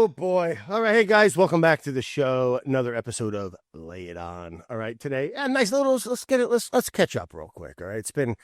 Oh boy. All right. Hey guys, welcome back to the show. Another episode of Lay It On. All right. Today, nice little, let's catch up real quick. All right. It's been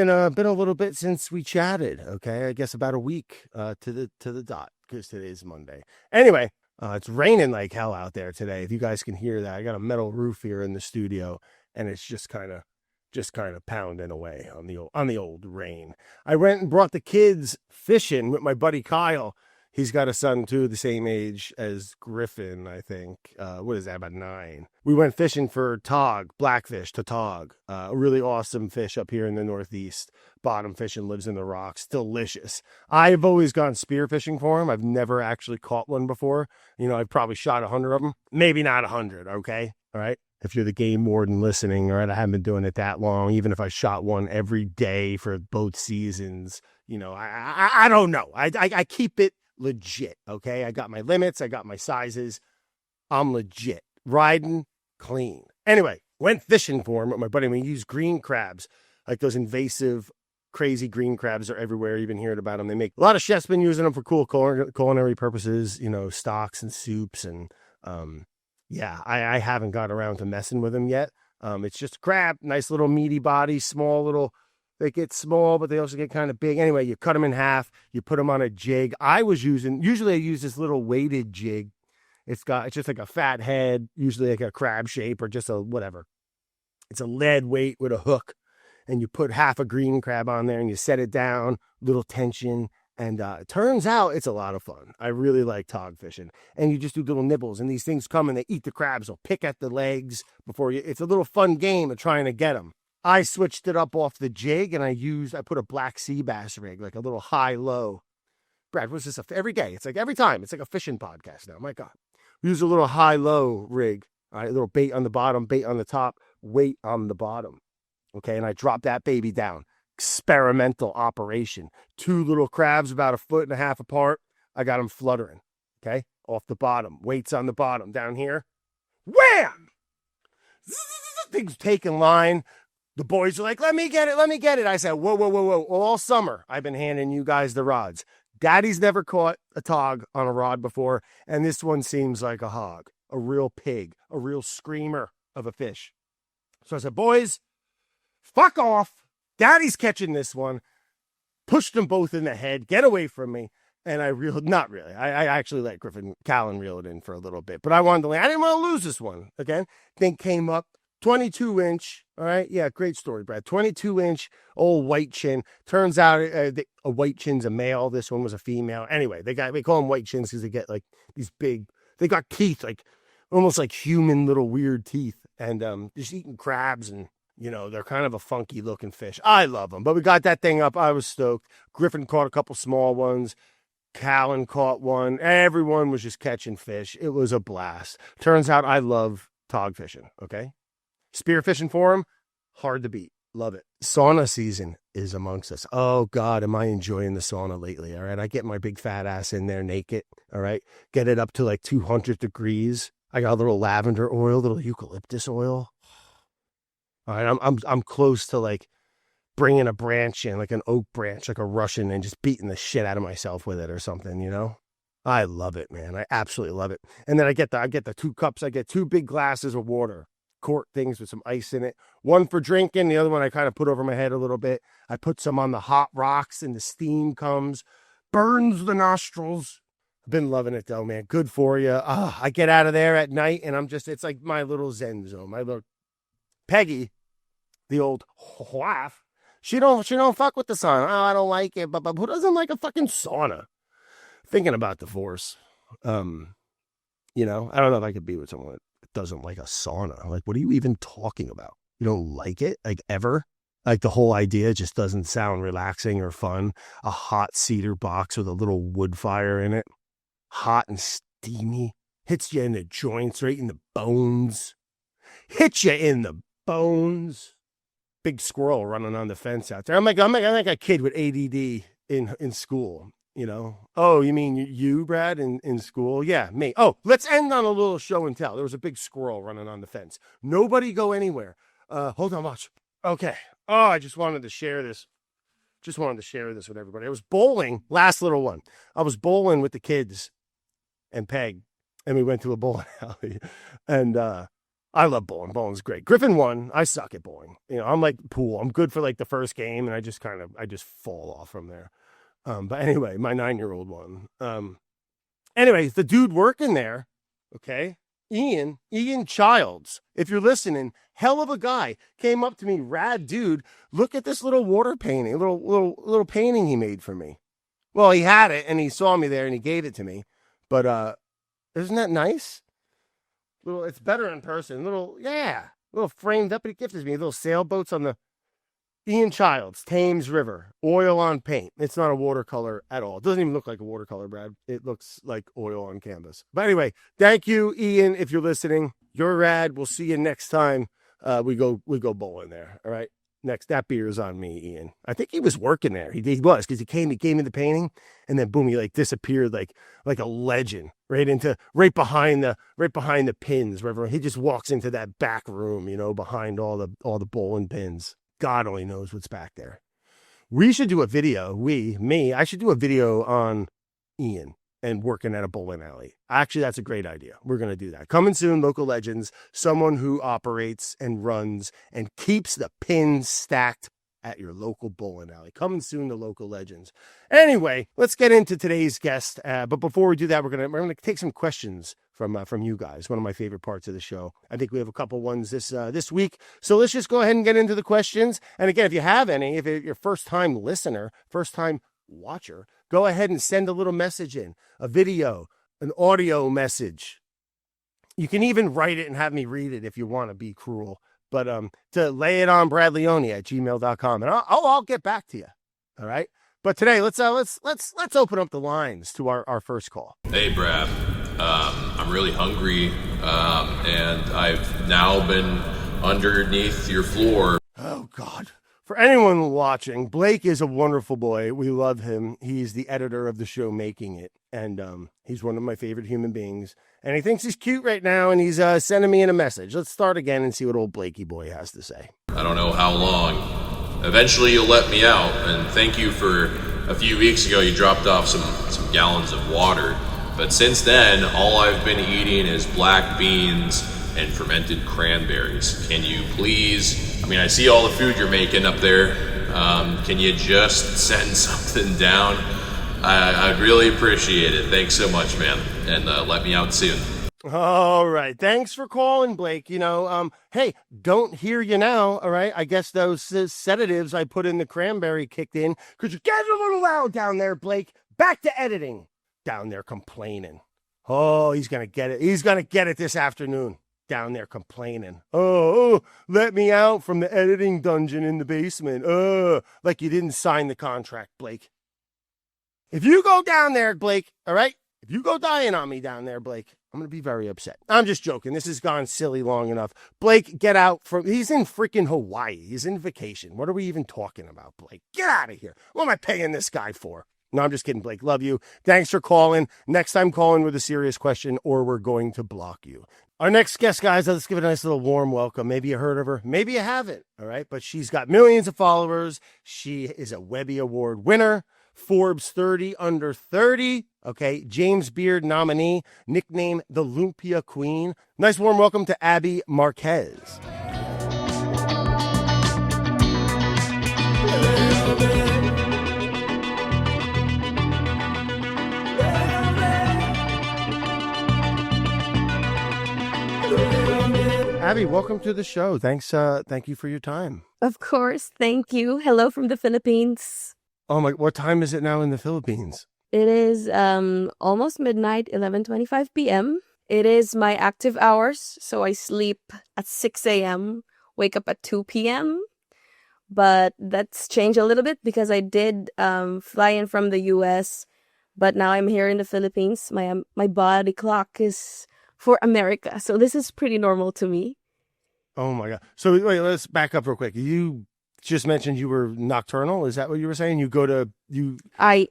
a little bit since we chatted. Okay. I guess about a week, to the dot, because today's Monday. Anyway, it's raining like hell out there today. If you guys can hear that, I got a metal roof here in the studio and it's just kind of pounding away on the old rain. I went and brought the kids fishing with my buddy Kyle. He's got a son, too, the same age as Griffin, I think. What is that, about 9? We went fishing for tog, blackfish, tautog. A really awesome fish up here in the Northeast. Bottom fishing, lives in the rocks. Delicious. I've always gone spear fishing for him. I've never actually caught one before. I've probably shot 100 of them. Maybe not 100, okay? All right? If you're the game warden listening, all right, I haven't been doing it that long. Even if I shot one every day for both seasons, I don't know. I keep it legit, okay? I got my limits. I got my sizes. I'm legit. Riding clean. Anyway, went fishing for him with my buddy. We use green crabs, like those invasive, crazy green crabs are everywhere. You've been hearing about them. They make a lot of chefs been using them for cool culinary purposes, stocks and soups. And yeah, I haven't got around to messing with them yet. It's just a crab, nice little meaty body, small little. They get small, but they also get kind of big. Anyway, you cut them in half. You put them on a jig. Usually I use this little weighted jig. It's just like a fat head, usually like a crab shape or just a whatever. It's a lead weight with a hook. And you put half a green crab on there and you set it down, little tension. And it turns out it's a lot of fun. I really like tog fishing. And you just do little nibbles. And these things come and they eat the crabs. They'll pick at the legs before you. It's a little fun game of trying to get them. I switched it up off the jig and I put a black sea bass rig, like a little high-low. Brad, what's this? Every day. It's like every time. It's like a fishing podcast now. My God. We use a little high-low rig. All right, a little bait on the bottom, bait on the top, weight on the bottom. Okay, and I drop that baby down. Experimental operation. 2 little crabs about 1.5 feet apart. I got them fluttering. Okay, off the bottom. Weights on the bottom. Down here. Wham! Things taking line. The boys are like, let me get it. I said, whoa. All summer, I've been handing you guys the rods. Daddy's never caught a tog on a rod before, and this one seems like a hog, a real pig, a real screamer of a fish. So I said, boys, fuck off. Daddy's catching this one. Pushed them both in the head. Get away from me. And I reeled, not really. I actually let Carolyn reel it in for a little bit, but I didn't want to lose this one. Again, thing came up. 22-inch, all right? Yeah, great story, Brad. 22-inch old white chin. Turns out a white chin's a male. This one was a female. Anyway, they call them white chins because they get like these big, they got teeth, like almost like human little weird teeth. And just eating crabs and, they're kind of a funky looking fish. I love them. But we got that thing up. I was stoked. Griffin caught a couple small ones. Callan caught one. Everyone was just catching fish. It was a blast. Turns out I love tog fishing, okay? Spearfishing for him, hard to beat. Love it. Sauna season is amongst us. Oh, God, am I enjoying the sauna lately, all right? I get my big fat ass in there naked, all right? Get it up to like 200 degrees. I got a little lavender oil, little eucalyptus oil. All right, I'm close to like bringing a branch in, like an oak branch, like a Russian, and just beating the shit out of myself with it or something, I love it, man. I absolutely love it. And then I get the 2 cups. I get 2 big glasses of water. Quart things with some ice in it. One for drinking. The other one I kind of put over my head a little bit. I put some on the hot rocks and the steam comes, burns the nostrils. I've been loving it though, man. Good for you. I get out of there at night and it's like my little zen zone. My little Peggy, the old wife, she don't fuck with the sauna. Oh, I don't like it. But who doesn't like a fucking sauna? Thinking about divorce. I don't know if I could be with someone that doesn't like a sauna. Like, what are you even talking about? You don't like it? Like, ever? Like, the whole idea just doesn't sound relaxing or fun. A hot cedar box with a little wood fire in it. Hot and steamy. Hits you in the joints, right in the bones. Hits you in the bones. Big squirrel running on the fence out there. I'm like a kid with ADD in school. Oh, you mean you, Brad, in school? Yeah, me. Oh, let's end on a little show and tell. There was a big squirrel running on the fence. Nobody go anywhere. Hold on, watch. Okay. Oh, I just wanted to share this. With everybody. I was bowling, last little one. I was bowling with the kids and Peg, and we went to a bowling alley. And I love bowling. Bowling's great. Griffin won. I suck at bowling. I'm like pool. I'm good for like the first game, and I just fall off from there. But anyway, my 9-year-old won. Anyways, the dude working there, okay, Ian Childs, if you're listening, hell of a guy, came up to me, rad dude. Look at this little water painting, little painting he made for me. Well, he had it, and he saw me there, and he gave it to me. But isn't that nice? It's better in person. Little framed up. He gifted me little sailboats on the Ian Childs, Thames River, oil on paint. It's not a watercolor at all. It doesn't even look like a watercolor, Brad. It looks like oil on canvas. But anyway, thank you, Ian, if you're listening. You're rad. We'll see you next time we go bowling there. All right. Next, that beer is on me, Ian. I think he was working there. He was, because he gave me the painting, and then boom, he like disappeared like a legend right behind the pins. Wherever he just walks into that back room, behind all the bowling pins. God only knows what's back there. We should do a video. I should do a video on Ian and working at a bowling alley. Actually, that's a great idea. We're going to do that. Coming soon, Local Legends, someone who operates and runs and keeps the pins stacked at your local bowling alley. Coming soon to Local Legends. Anyway, let's get into today's guest. But before we do that, we're going to take some questions from you guys. One of my favorite parts of the show. I think we have a couple ones this week. So let's just go ahead and get into the questions. And again, if you have any, if you're your first time listener, first time watcher, go ahead and send a little message in, a video, an audio message. You can even write it and have me read it if you want to be cruel. But to layitonbradleone at gmail.com, and I'll get back to you. All right. But today, let's open up the lines to our first call. Hey, Brad. I'm really hungry, and I've now been underneath your floor. Oh, God. For anyone watching, Blake is a wonderful boy. We love him. He's the editor of the show Making It, and he's one of my favorite human beings. And he thinks he's cute right now, and he's sending me in a message. Let's start again and see what old Blakey boy has to say. I don't know how long. Eventually, you'll let me out, and thank you for a few weeks ago. You dropped off some gallons of water. But since then, all I've been eating is black beans and fermented cranberries. Can you please, I see all the food you're making up there. Can you just send something down? I'd really appreciate it. Thanks so much, man. And let me out soon. All right. Thanks for calling, Blake. Hey, don't hear you now. All right. I guess those sedatives I put in the cranberry kicked in because you're getting a little loud down there, Blake. Back to editing. Down there complaining. Oh, he's going to get it. He's going to get it this afternoon. Down there complaining. Oh, let me out from the editing dungeon in the basement. Like you didn't sign the contract, Blake. If you go down there, Blake, all right? If you go dying on me down there, Blake, I'm going to be very upset. I'm just joking. This has gone silly long enough. Blake, get out he's in freaking Hawaii. He's in vacation. What are we even talking about, Blake? Get out of here. What am I paying this guy for? No, I'm just kidding, Blake. Love you. Thanks for calling. Next time, call in with a serious question or we're going to block you. Our next guest, guys, let's give it a nice little warm welcome. Maybe you heard of her. Maybe you haven't. All right. But she's got millions of followers. She is a Webby Award winner, Forbes 30 under 30. Okay. James Beard nominee, nicknamed the Lumpia Queen. Nice warm welcome to Abi Marquez. Abi, welcome to the show. Thanks. Thank you for your time. Of course. Thank you. Hello from the Philippines. Oh my, what time is it now in the Philippines? It is almost midnight, 11:25 p.m. It is my active hours, so I sleep at 6 a.m., wake up at 2 p.m. But that's changed a little bit because I did fly in from the U.S., but now I'm here in the Philippines. My body clock is for America, so this is pretty normal to me. Oh my God. So wait, let's back up real quick. You just mentioned you were nocturnal. Is that what you were saying? I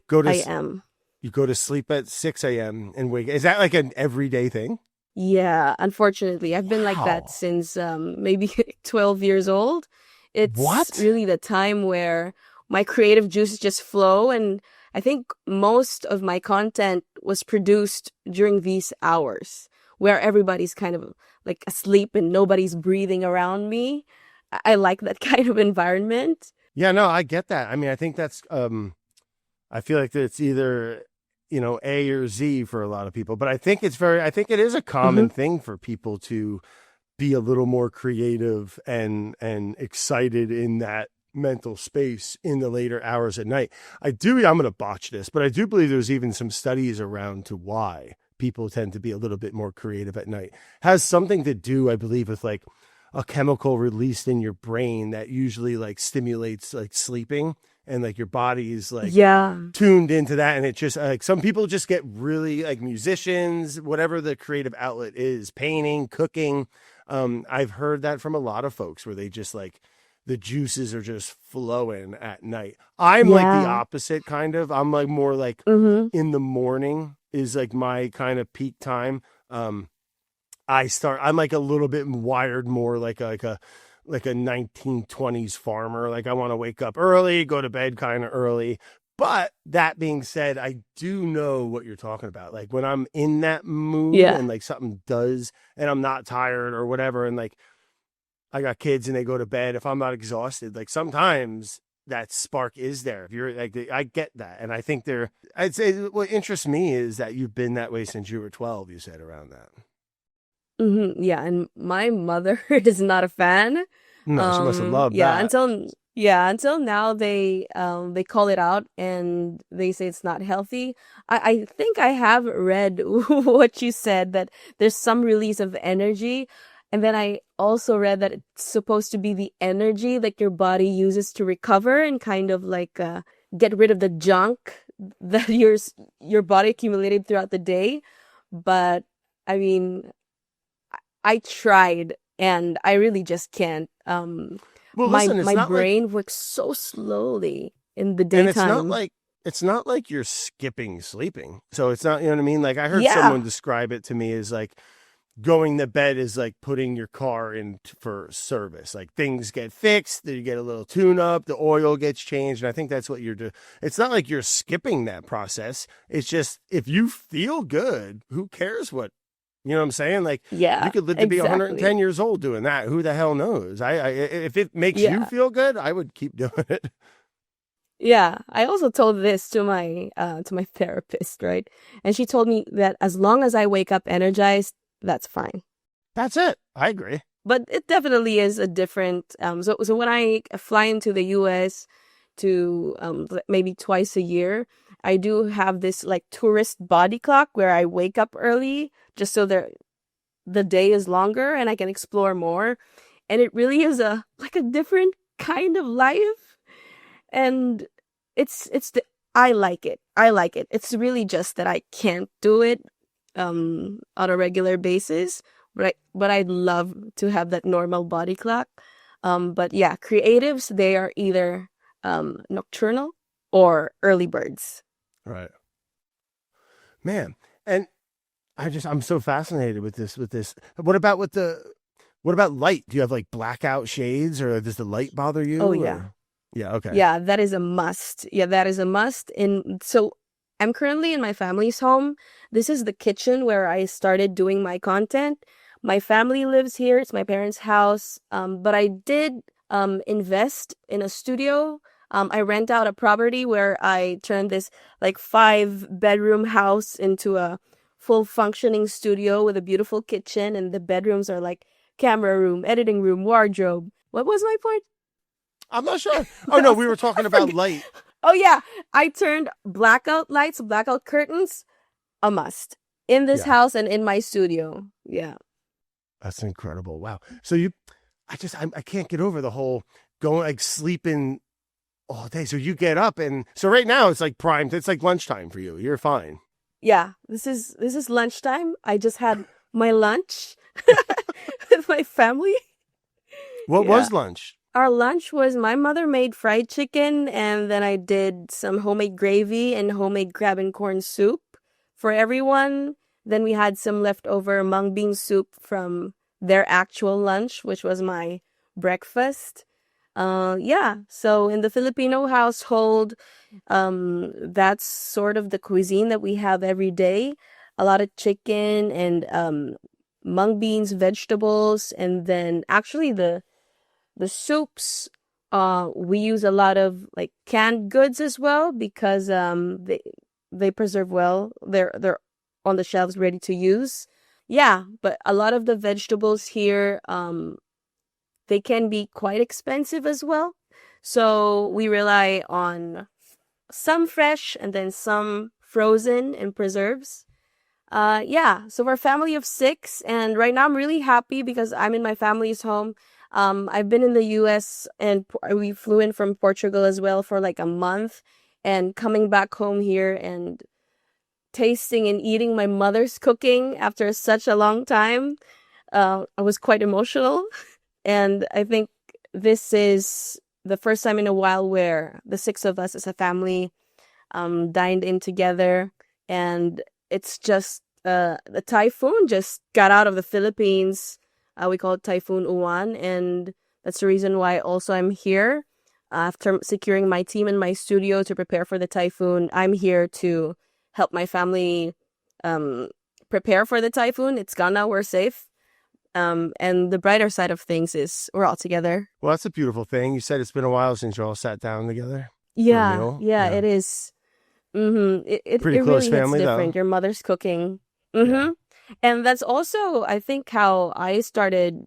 am. You go to sleep at 6 a.m. and wake. Is that like an everyday thing? Yeah, unfortunately. I've been like that since maybe 12 years old. It's really the time where my creative juices just flow and I think most of my content was produced during these hours where everybody's kind of like asleep and nobody's breathing around me. I like that kind of environment. Yeah, no, I get that. I mean, I think that's I feel like that it's either, A or Z for a lot of people, but I think I think it is a common thing for people to be a little more creative and excited in that mental space in the later hours at night. I'm going to botch this, but I do believe there's even some studies around to why people tend to be a little bit more creative at night. Has something to do, I believe, with like a chemical released in your brain that usually like stimulates like sleeping, and like your body is like tuned into that. And it just like some people just get really like musicians, whatever the creative outlet is, painting, cooking. I've heard that from a lot of folks where they just like the juices are just flowing at night. I'm like the opposite kind of. I'm like more like in the morning is like my kind of peak time. I'm like a little bit wired more like a 1920s farmer. Like I want to wake up early, go to bed kind of early. But that being said, I do know what you're talking about. Like when I'm in that mood and like something does and I'm not tired or whatever, and like I got kids and they go to bed, if I'm not exhausted, like sometimes that spark is there. If you're like, I get that. And I think I'd say what interests me is that you've been that way since you were 12, you said around that. Yeah, and my mother is not a fan. No, she must have loved that. Until now they call it out and they say it's not healthy. I think I have read what you said, that there's some release of energy, and then I also read that it's supposed to be the energy that your body uses to recover and kind of like get rid of the junk that your body accumulated throughout the day. But I mean, I tried and I really just can't. My brain works so slowly in the daytime. And it's not like you're skipping sleeping. So it's not, you know what I mean? Like I heard someone describe it to me as like going to bed is like putting your car in for service. Like things get fixed, you get a little tune up, the oil gets changed. And I think that's what you're doing. It's not like you're skipping that process. It's just, if you feel good, who cares what, you know what I'm saying? Like, you could live to be 110 years old doing that. Who the hell knows? If it makes you feel good, I would keep doing it. Yeah, I also told this to my therapist, right? And she told me that as long as I wake up energized, that's fine. That's it. I agree. But it definitely is a different. So when I fly into the U.S. to maybe twice a year, I do have this like tourist body clock where I wake up early just so the day is longer and I can explore more. And it really is a different kind of life. And I like it. It's really just that I can't do it on a regular basis. But I'd love to have that normal body clock. But yeah, creatives, they are either nocturnal or early birds. Right. Man. And I'm so fascinated with this. What about light? Do you have like blackout shades, or does the light bother you? Oh, yeah. Yeah. Okay. Yeah, that is a must. And so I'm currently in my family's home. This is the kitchen where I started doing my content. My family lives here. It's my parents' house. But I did invest in a studio. I rent out a property where I turned this like 5-bedroom house into a full functioning studio with a beautiful kitchen, and the bedrooms are like camera room, editing room, wardrobe. What was my point? I'm not sure. Oh no, we were talking about light. Oh yeah, I turned blackout lights, blackout curtains, a must in this house and in my studio. Yeah. That's incredible. Wow. So I can't get over the whole going like sleeping all day. So you get up, and so right now it's like prime. It's like lunchtime for you. You're fine. Yeah, this is lunchtime. I just had my lunch with my family. What was lunch? Our lunch was, my mother made fried chicken, and then I did some homemade gravy and homemade crab and corn soup for everyone. Then we had some leftover mung bean soup from their actual lunch, which was my breakfast. Yeah. So in the Filipino household, that's sort of the cuisine that we have every day. A lot of chicken and mung beans, vegetables, and then actually the soups. We use a lot of like canned goods as well because they preserve well. They're on the shelves ready to use. Yeah, but a lot of the vegetables here, they can be quite expensive as well. So we rely on some fresh and then some frozen and preserves. Yeah, so we're a family of six, and right now I'm really happy because I'm in my family's home. I've been in the US and we flew in from Portugal as well for like a month, and coming back home here and tasting and eating my mother's cooking after such a long time, I was quite emotional. And I think this is the first time in a while where the six of us as a family dined in together. And it's just the typhoon just got out of the Philippines. We call it Typhoon Uwan. And that's the reason why also I'm here. After securing my team and my studio to prepare for the typhoon, I'm here to help my family prepare for the typhoon. It's gone now, we're safe. And the brighter side of things is we're all together. Well, that's a beautiful thing. You said it's been a while since you all sat down together. Yeah, it is. It Pretty close really family, hits different. though. Your mother's cooking. Yeah. And that's also, I think, how I started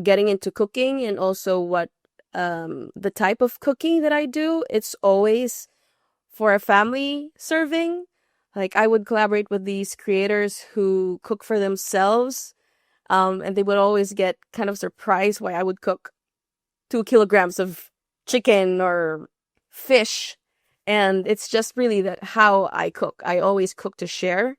getting into cooking, and also what the type of cooking that I do. It's always for a family serving. Like I would collaborate with these creators who cook for themselves. And they would always get kind of surprised why I would cook 2 kilograms of chicken or fish. And it's just really that how I cook. I always cook to share.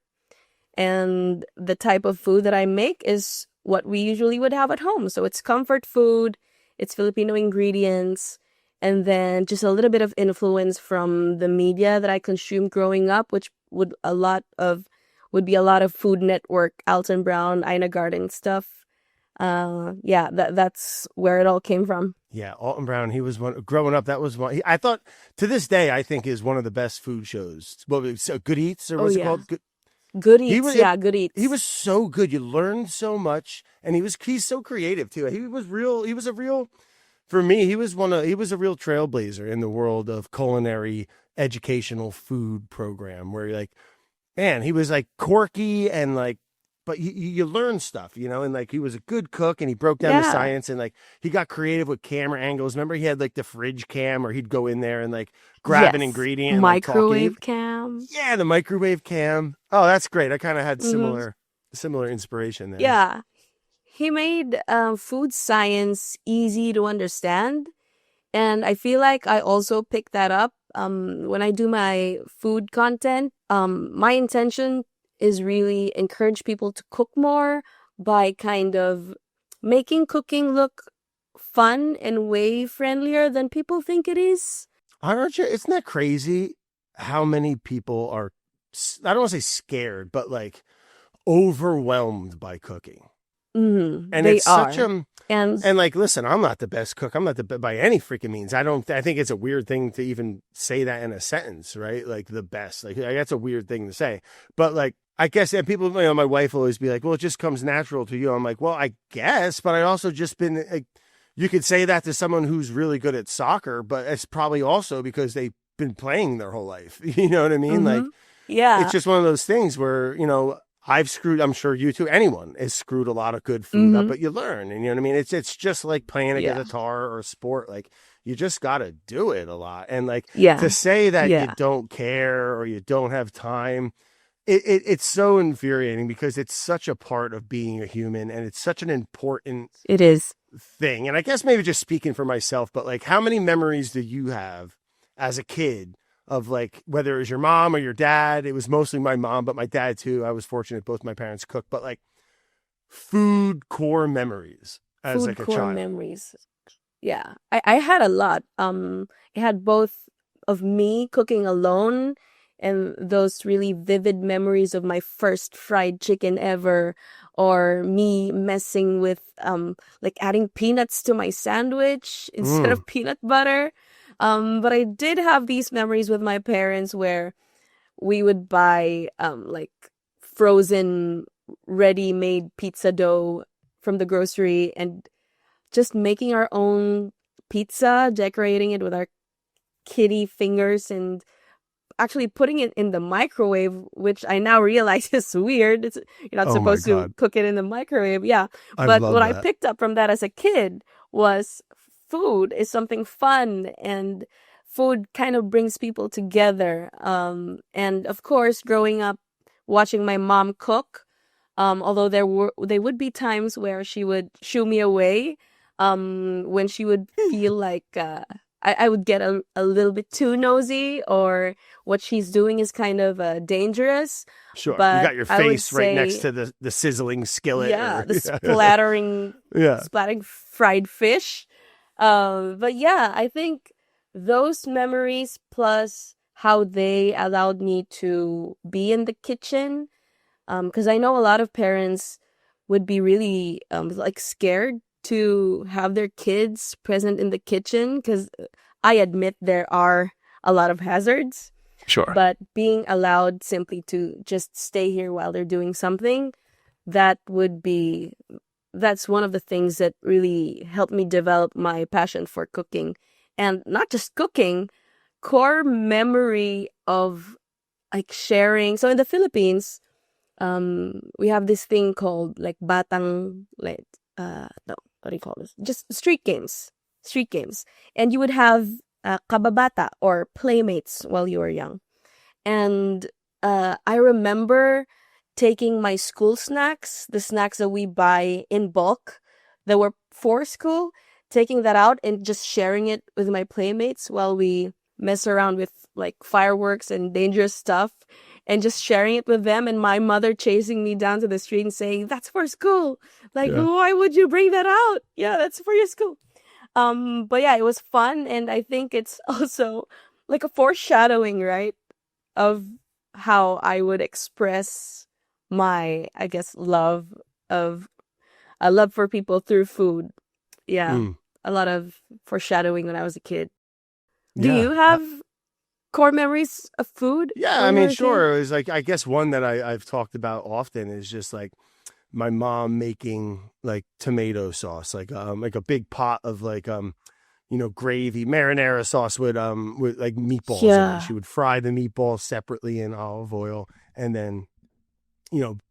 And the type of food that I make is what we usually would have at home. So it's comfort food, it's Filipino ingredients, and then just a little bit of influence from the media that I consumed growing up, which would be a lot of Food Network, Alton Brown, Ina Garden stuff. Yeah, that's where it all came from. Yeah, Alton Brown, he was one, growing up, that was one, I thought, to this day, I think is one of the best food shows. What was it, Good Eats, or what's it called? Good Eats, Good Eats. He was so good. You learned so much, and he's so creative, too. He was a real, for me, he was a real trailblazer in the world of culinary educational food program, where you're like, man, he was like quirky and like, but you learn stuff, and like he was a good cook, and he broke down the science, and like he got creative with camera angles. Remember, he had like the fridge cam, or he'd go in there and like grab an ingredient, and, microwave cam. Yeah, the microwave cam. Oh, that's great. I kind of had similar inspiration there. Yeah, he made food science easy to understand, and I feel like I also pick that up when I do my food content. My intention is really encourage people to cook more by kind of making cooking look fun and way friendlier than people think it is. Aren't you? Isn't that crazy how many people are, I don't want to say scared, but like overwhelmed by cooking? Mm-hmm. And it's such a, and like, listen, I'm not the best cook. I'm not by any freaking means. I think it's a weird thing to even say that in a sentence, right? Like the best, like that's a weird thing to say, but like, I guess, and people, my wife will always be like, well, it just comes natural to you. I'm like, well, I guess, but I also just been like, you could say that to someone who's really good at soccer, but it's probably also because they've been playing their whole life. You know what I mean? Like, yeah, it's just one of those things where, I've screwed, I'm sure you too, anyone has screwed a lot of good food up, but you learn, and you know what I mean? It's just like playing a guitar or a sport. Like, you just got to do it a lot. And like, to say that you don't care or you don't have time, it's so infuriating, because it's such a part of being a human, and it's such an important thing. And I guess maybe just speaking for myself, but like, how many memories do you have as a kid of like, whether it was your mom or your dad? It was mostly my mom, but my dad too. I was fortunate both my parents cooked, but like food core memories as like a child. Memories. Yeah, I had a lot. I had both of me cooking alone, and those really vivid memories of my first fried chicken ever, or me messing with like adding peanuts to my sandwich instead of peanut butter. But I did have these memories with my parents where we would buy like frozen ready-made pizza dough from the grocery and just making our own pizza, decorating it with our kitty fingers and actually putting it in the microwave, which I now realize is weird. You're not supposed to cook it in the microwave. Yeah. But what I picked up from that as a kid was food is something fun, and food kind of brings people together. And of course, growing up watching my mom cook, although there would be times where she would shoo me away, when she would feel like I would get a little bit too nosy, or what she's doing is kind of dangerous. Sure, but you got your face right next to the sizzling skillet. Yeah, the splattering fried fish. But yeah, I think those memories plus how they allowed me to be in the kitchen, because I know a lot of parents would be really like scared to have their kids present in the kitchen, because I admit there are a lot of hazards. Sure. But being allowed simply to just stay here while they're doing something, that's one of the things that really helped me develop my passion for cooking. And not just cooking, core memory of like sharing. So in the Philippines, we have this thing called like batang, like, no, what do you call this? Just street games. And you would have kababata or playmates while you were young. And I remember taking my school snacks, the snacks that we buy in bulk that were for school, taking that out and just sharing it with my playmates while we mess around with like fireworks and dangerous stuff, and just sharing it with them, and my mother chasing me down to the street and saying, "That's for school. Like, why would you bring that out? Yeah, that's for your school." But yeah, it was fun, and I think it's also like a foreshadowing, right, of how I would express my, I guess, love for people through food. Yeah, a lot of foreshadowing when I was a kid. Do you have core memories of food? Yeah, I mean, sure. It was like, I guess one that I've talked about often is just like my mom making like tomato sauce, like a big pot of like gravy, marinara sauce with like meatballs in it. She would fry the meatballs separately in olive oil and then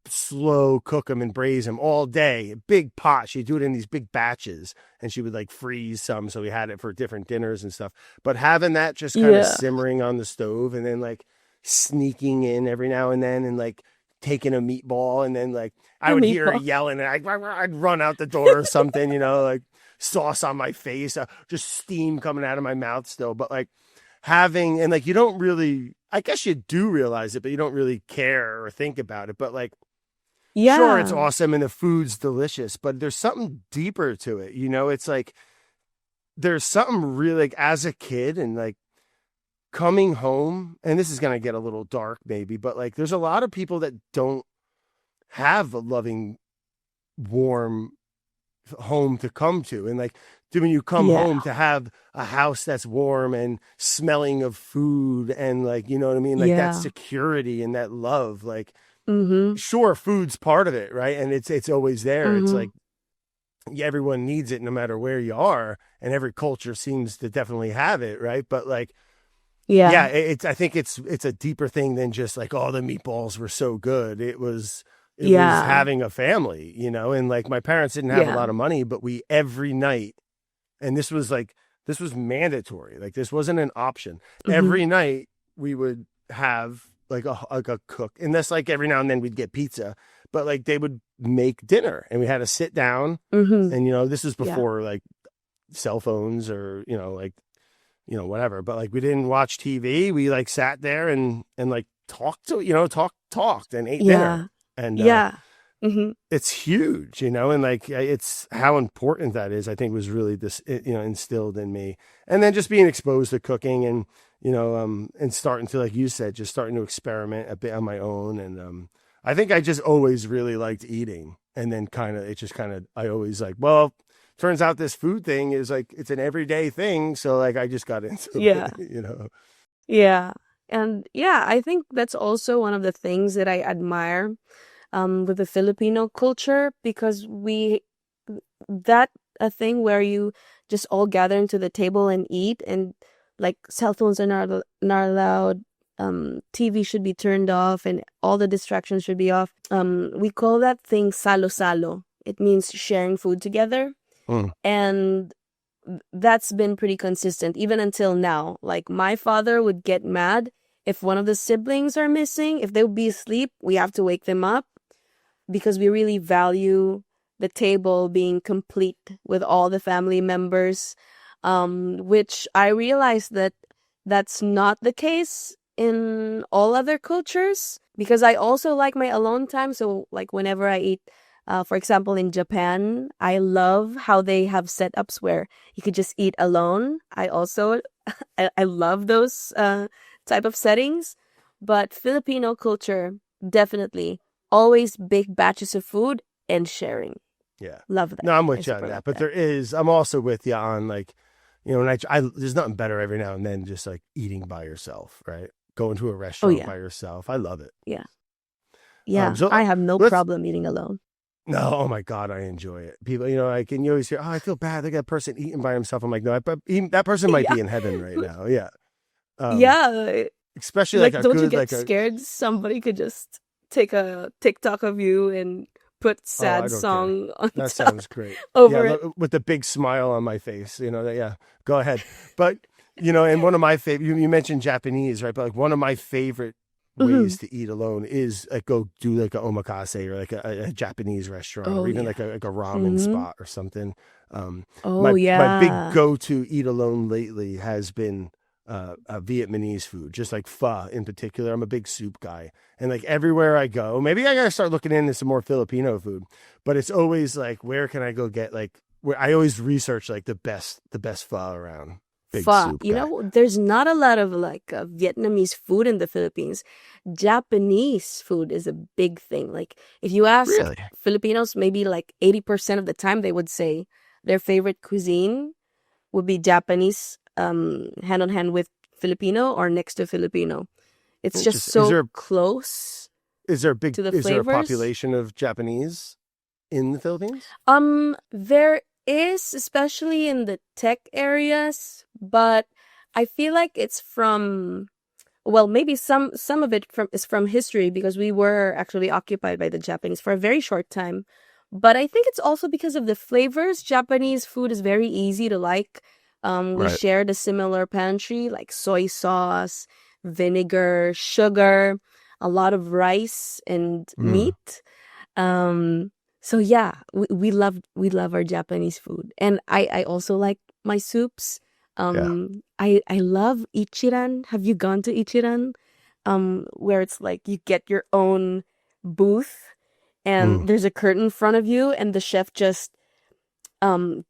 slow cook them and braise them all day. A big pot. She'd do it in these big batches, and she would like freeze some, so we had it for different dinners and stuff. But having that just kind of simmering on the stove, and then like sneaking in every now and then, and like taking a meatball, and then like I would hear her yelling, and I'd run out the door or something, like sauce on my face, just steam coming out of my mouth still. But like having, and like you don't really, I guess you do realize it, but you don't really care or think about it. But like, sure, it's awesome and the food's delicious, but there's something deeper to it. It's like there's something really, like as a kid and like coming home, and this is going to get a little dark maybe, but like there's a lot of people that don't have a loving, warm home to come to. And like, when you come home to have a house that's warm and smelling of food and like, you know what I mean? Like that security and that love, like, sure, food's part of it, right? And it's always there. It's like, everyone needs it no matter where you are, and every culture seems to definitely have it, right? But like, I think it's a deeper thing than just like, oh, the meatballs were so good. It was having a family, and like my parents didn't have a lot of money, but we every night, and this was mandatory. Like this wasn't an option. Every night we would have like a cook, and that's like every now and then we'd get pizza, but like they would make dinner, and we had to sit down, and this was before like cell phones or whatever. But like we didn't watch TV. We like sat there and like talked and ate dinner, and it's huge, and like it's how important that is. I think was really this instilled in me, and then just being exposed to cooking and and starting to, like you said, just starting to experiment a bit on my own. And I think I just always really liked eating, And then I always like, well, turns out this food thing is like, it's an everyday thing. So like, I just got into Yeah. it, you know? Yeah. And yeah, I think that's also one of the things that I admire with the Filipino culture, because that a thing where you just all gather into the table and eat, and like cell phones are not allowed, TV should be turned off, and all the distractions should be off. We call that thing salo-salo. It means sharing food together. And that's been pretty consistent even until now. Like, my father would get mad if one of the siblings are missing. If they would be asleep, we have to wake them up, because we really value the table being complete with all the family members, which I realized that that's not the case in all other cultures, because I also like my alone time. So like whenever I eat, for example, in Japan, I love how they have setups where you could just eat alone. I also, I love those type of settings. But Filipino culture, definitely, always big batches of food and sharing. Yeah. Love that. No, I'm with you on super that. love But that. I'm also with you on like, you know, and there's nothing better every now and then just like eating by yourself, right? Going to a Oh, restaurant yeah. by yourself. I love it. Yeah. Yeah. So I have no let's, problem eating alone. no, oh my God, I enjoy it. People, you know, like, and you always hear, oh, I feel bad. They got a person eating by himself. I'm like, no, that person might Yeah. be in heaven right now. Yeah. Yeah. Especially like Like, a don't you good, get like a, scared somebody could just take a TikTok of you and put oh, I sad don't care. song on That top sounds great. over Yeah. it? With the big smile on my face, you know, yeah, go ahead. But, you know, and one of my favorite, you mentioned Japanese, right? But like one of my favorite Mhm. ways to eat alone is like go do like a omakase or like a Japanese restaurant, or Oh, even yeah. like a ramen Hmm. spot or something. Oh, My big yeah. go to eat alone lately has been Vietnamese food, just like pho in particular. I'm a big soup guy, and like everywhere I go, maybe I gotta start looking into some more Filipino food. But it's always like, where can I go get like? Where I always research like the best pho around. Big Pho. soup You guy. know, there's not a lot of like Vietnamese food in the Philippines. Japanese food is a big thing. Like, if you ask Really? Filipinos, maybe like 80% of the time they would say their favorite cuisine would be Japanese, hand on hand with Filipino or next to Filipino. It's just Interesting. so close to the Is there a flavors. population of Japanese in the Philippines? There is, especially in the tech areas, but I feel like it's from, well, maybe some of it is from history, because we were actually occupied by the Japanese for a very short time. But I think it's also because of the flavors. Japanese food is very easy to like. We Right. shared a similar pantry, like soy sauce, vinegar, sugar, a lot of rice and Mm. meat. So yeah, we love our Japanese food. And I also like my soups. Yeah. I love Ichiran. Have you gone to Ichiran? Where it's like you get your own booth, Mm. and there's a curtain in front of you, and the chef just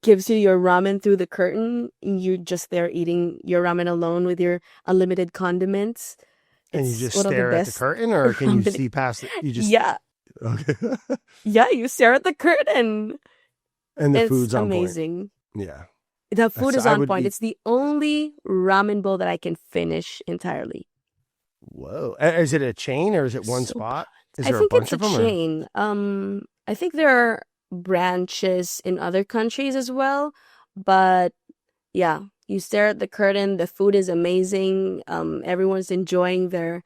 gives you your ramen through the curtain, and you're just there eating your ramen alone with your unlimited condiments. And you It's just one of the stare at the best curtain, or can you ramen. see past it? You just Yeah, okay. yeah, you stare at the curtain. And the It's food's on point. amazing. Yeah. The food So is I on would point. eat. It's the only ramen bowl that I can finish entirely. Whoa. Is it a chain or is it one So spot? Is I there a think it's bunch a of them or? chain. I think there are branches in other countries as well, but yeah, you stare at the curtain. The food is amazing. Everyone's enjoying their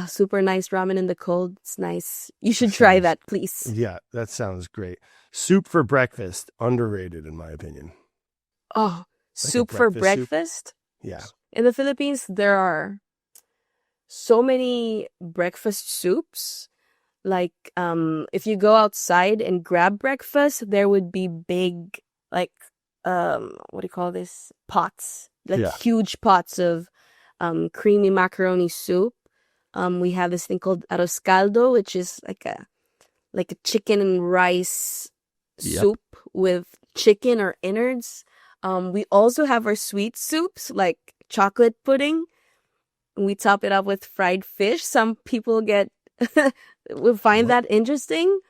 super nice ramen in the cold. It's nice. You That should try sounds, that, please. yeah, that sounds great. Soup for breakfast, underrated in my opinion. Oh, Like a soup for breakfast soup. breakfast. Yeah. In the Philippines, there are so many breakfast soups. Like, if you go outside and grab breakfast, there would be big, like, what do you call this? Pots, like Yeah. huge pots of creamy macaroni soup. We have this thing called arroz caldo, which is like a chicken and rice Yep. soup with chicken or innards. We also have our sweet soups, like chocolate pudding. We top it up with fried fish. Some people will find What? that interesting.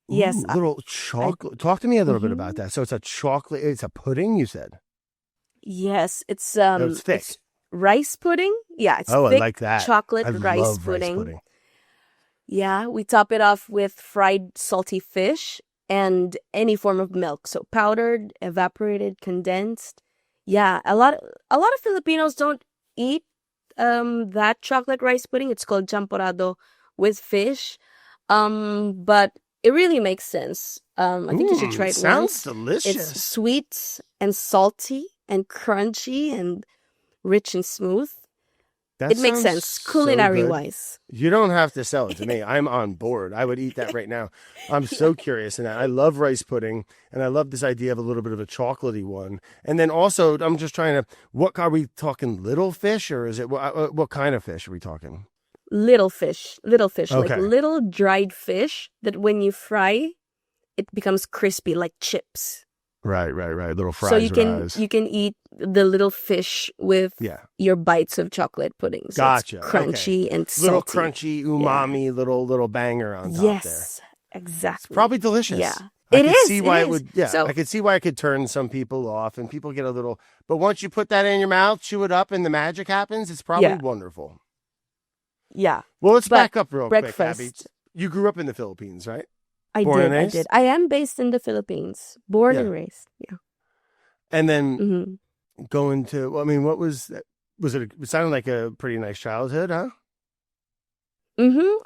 Yes, Ooh, little I chocolate. Talk to me a little bit about mhm. that. So it's a chocolate. It's a pudding. You said. Yes, Oh, it's thick. it's rice pudding. Yeah, it's Oh, I thick like that. chocolate I rice love rice pudding. pudding. Yeah, we top it off with fried salty fish and any form of milk. So powdered, evaporated, condensed. Yeah, a lot of Filipinos don't eat that chocolate rice pudding. It's called champorado with fish. But it really makes sense. I think you should try it Sounds once. It's delicious. sweet and salty and crunchy and rich and smooth. That It makes sounds sense so culinary good. wise. You don't have to sell it to me. I'm on board. I would eat that right now. I'm so curious. And I love rice pudding. And I love this idea of a little bit of a chocolatey one. And then also, I'm just trying to, what are we talking? Little fish or is it, what kind of fish are we talking? Little fish, like Okay. little dried fish that when you fry, it becomes crispy like chips. Right. Little So you fries with can eyes. you can eat the little fish with Yeah. your bites of chocolate pudding. So it's Gotcha. Okay. crunchy and Little salty. crunchy, Yeah. umami, little banger on top there. Yes, It's exactly. probably delicious. Yeah. I It could is. see It why it is. would, yeah, I So could see why it could turn some people off and people get a little, but once you put that in your mouth, chew it up and the magic happens, it's probably yeah, wonderful. yeah. Well, let's But back up real quick, Abby. breakfast. You grew up in the Philippines, right? I Born and did. I raised? did. I am based in the Philippines, born Yeah. and raised. Yeah. And then hmm going to, well, I mean, what was that? It sounded like a pretty nice childhood, huh?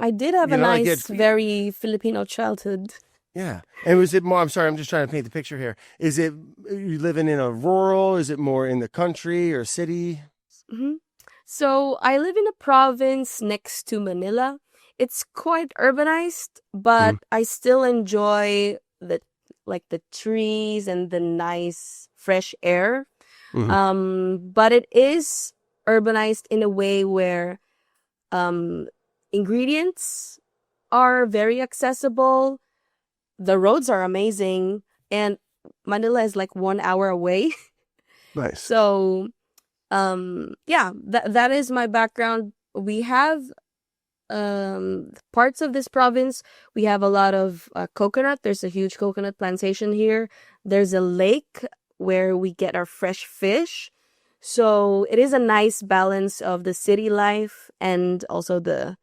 I did have You a know, like nice, it, very Filipino childhood. yeah. And was it more, I'm sorry, I'm just trying to paint the picture here. Is it, you living in a rural? Is it more in the country or city? hmm So I live in a province next to Manila. It's quite urbanized, but Mm, I still enjoy the trees and the nice fresh air. mm-hmm. But it is urbanized in a way where um ingredients are very accessible. The roads are amazing, and Manila is like 1 hour away. Nice. So yeah, that is my background. We have parts of this province, we have a lot of coconut. There's a huge coconut plantation here. There's a lake where we get our fresh fish. So it is a nice balance of the city life and also the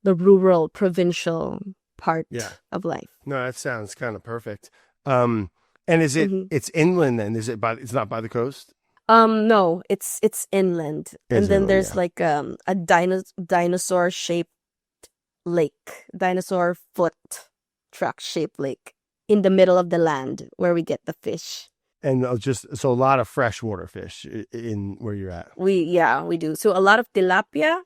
rural provincial part Yeah. of life. No, that sounds kind of perfect. Um, and is it, hmm it's inland then? Is it it's not by the coast? No, it's inland. And It's then inland, there's yeah. like a dinosaur shaped lake, dinosaur foot track shaped lake in the middle of the land where we get the fish. And so a lot of freshwater fish in where you're at. We do. So a lot of tilapia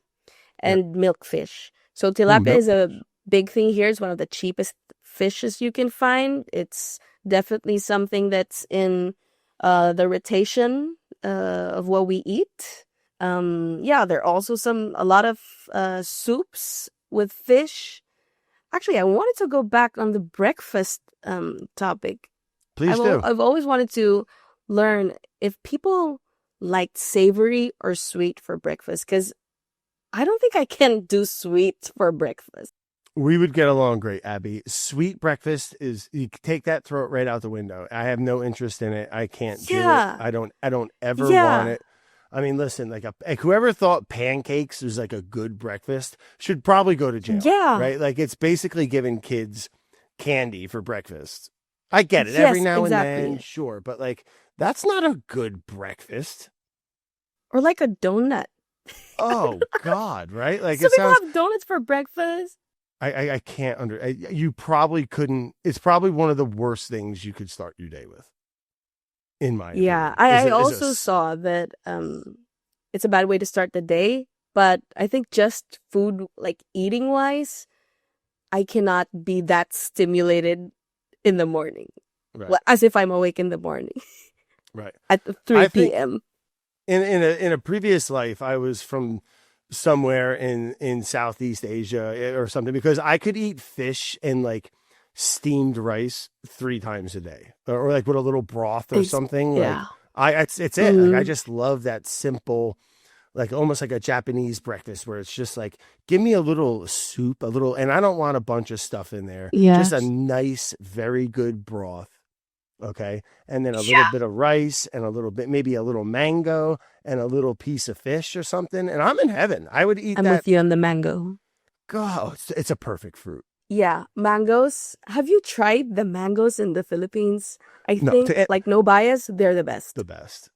Yeah. and milkfish. So Ooh, tilapia is a milkfish. big thing here. It's one of the cheapest fishes you can find. It's definitely something that's in the rotation of what we eat. Yeah, there are also a lot of soups with fish. Actually, I wanted to go back on the breakfast topic. Please do. I've always wanted to learn if people like savory or sweet for breakfast, because I don't think I can do sweet for breakfast. We would get along great, Abby. Sweet breakfast is, you can take that, throw it right out the window. I have no interest in it. I can't do it. Yeah, I don't ever want yeah, it. I mean, listen, like whoever thought pancakes was like a good breakfast should probably go to jail, yeah. right? Like it's basically giving kids candy for breakfast. I get it every Yes, now and then, exactly. sure, but like that's not a good breakfast. Or like a donut. Oh God, right? Like Some it people sounds. have donuts for breakfast. I can't you probably couldn't. It's probably one of the worst things you could start your day with, in my Yeah, opinion. I also saw that it's a bad way to start the day, but I think just food, like eating wise, I cannot be that stimulated in the morning. right, Well, as if I'm awake in the morning right. at I 3 think p.m. in a previous life, I was from somewhere in Southeast Asia or something, because I could eat fish and like steamed rice 3 times a day, or like with a little broth or something. Like Yeah. it's it. Like I hmm just love that simple, like almost like a Japanese breakfast where it's just like, give me a little soup, and I don't want a bunch of stuff in there. Just a Yes. nice, very good broth. Okay. And then a little Yeah. bit of rice and a little bit, maybe a little mango and a little piece of fish or something. And I'm in heaven. I would eat I'm that. with you on the mango. God, it's a perfect fruit. Yeah, mangoes. Have you tried the mangoes in the Philippines? I No, think, like, no bias, they're the best. the best.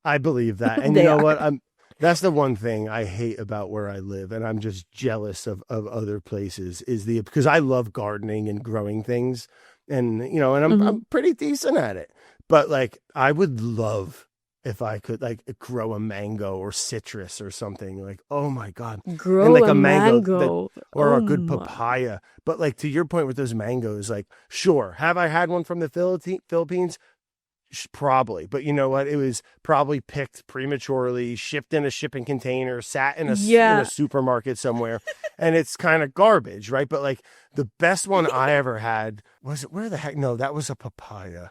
I believe that. And They you know are. what? That's the one thing I hate about where I live, and I'm just jealous of other places, because I love gardening and growing things, and I'm pretty decent at it. But like, I would love if I could like grow a mango or citrus or something. Like, oh my God. Grow And like a a mango mango. or Oh a good my. papaya. But like, to your point with those mangoes, like, sure, have I had one from the Philippines? Probably. But you know what? It was probably picked prematurely, shipped in a shipping container, sat in a Yeah. supermarket somewhere, and it's kind of garbage, right? But like, the best one I ever had was, where the heck? No, that was a papaya.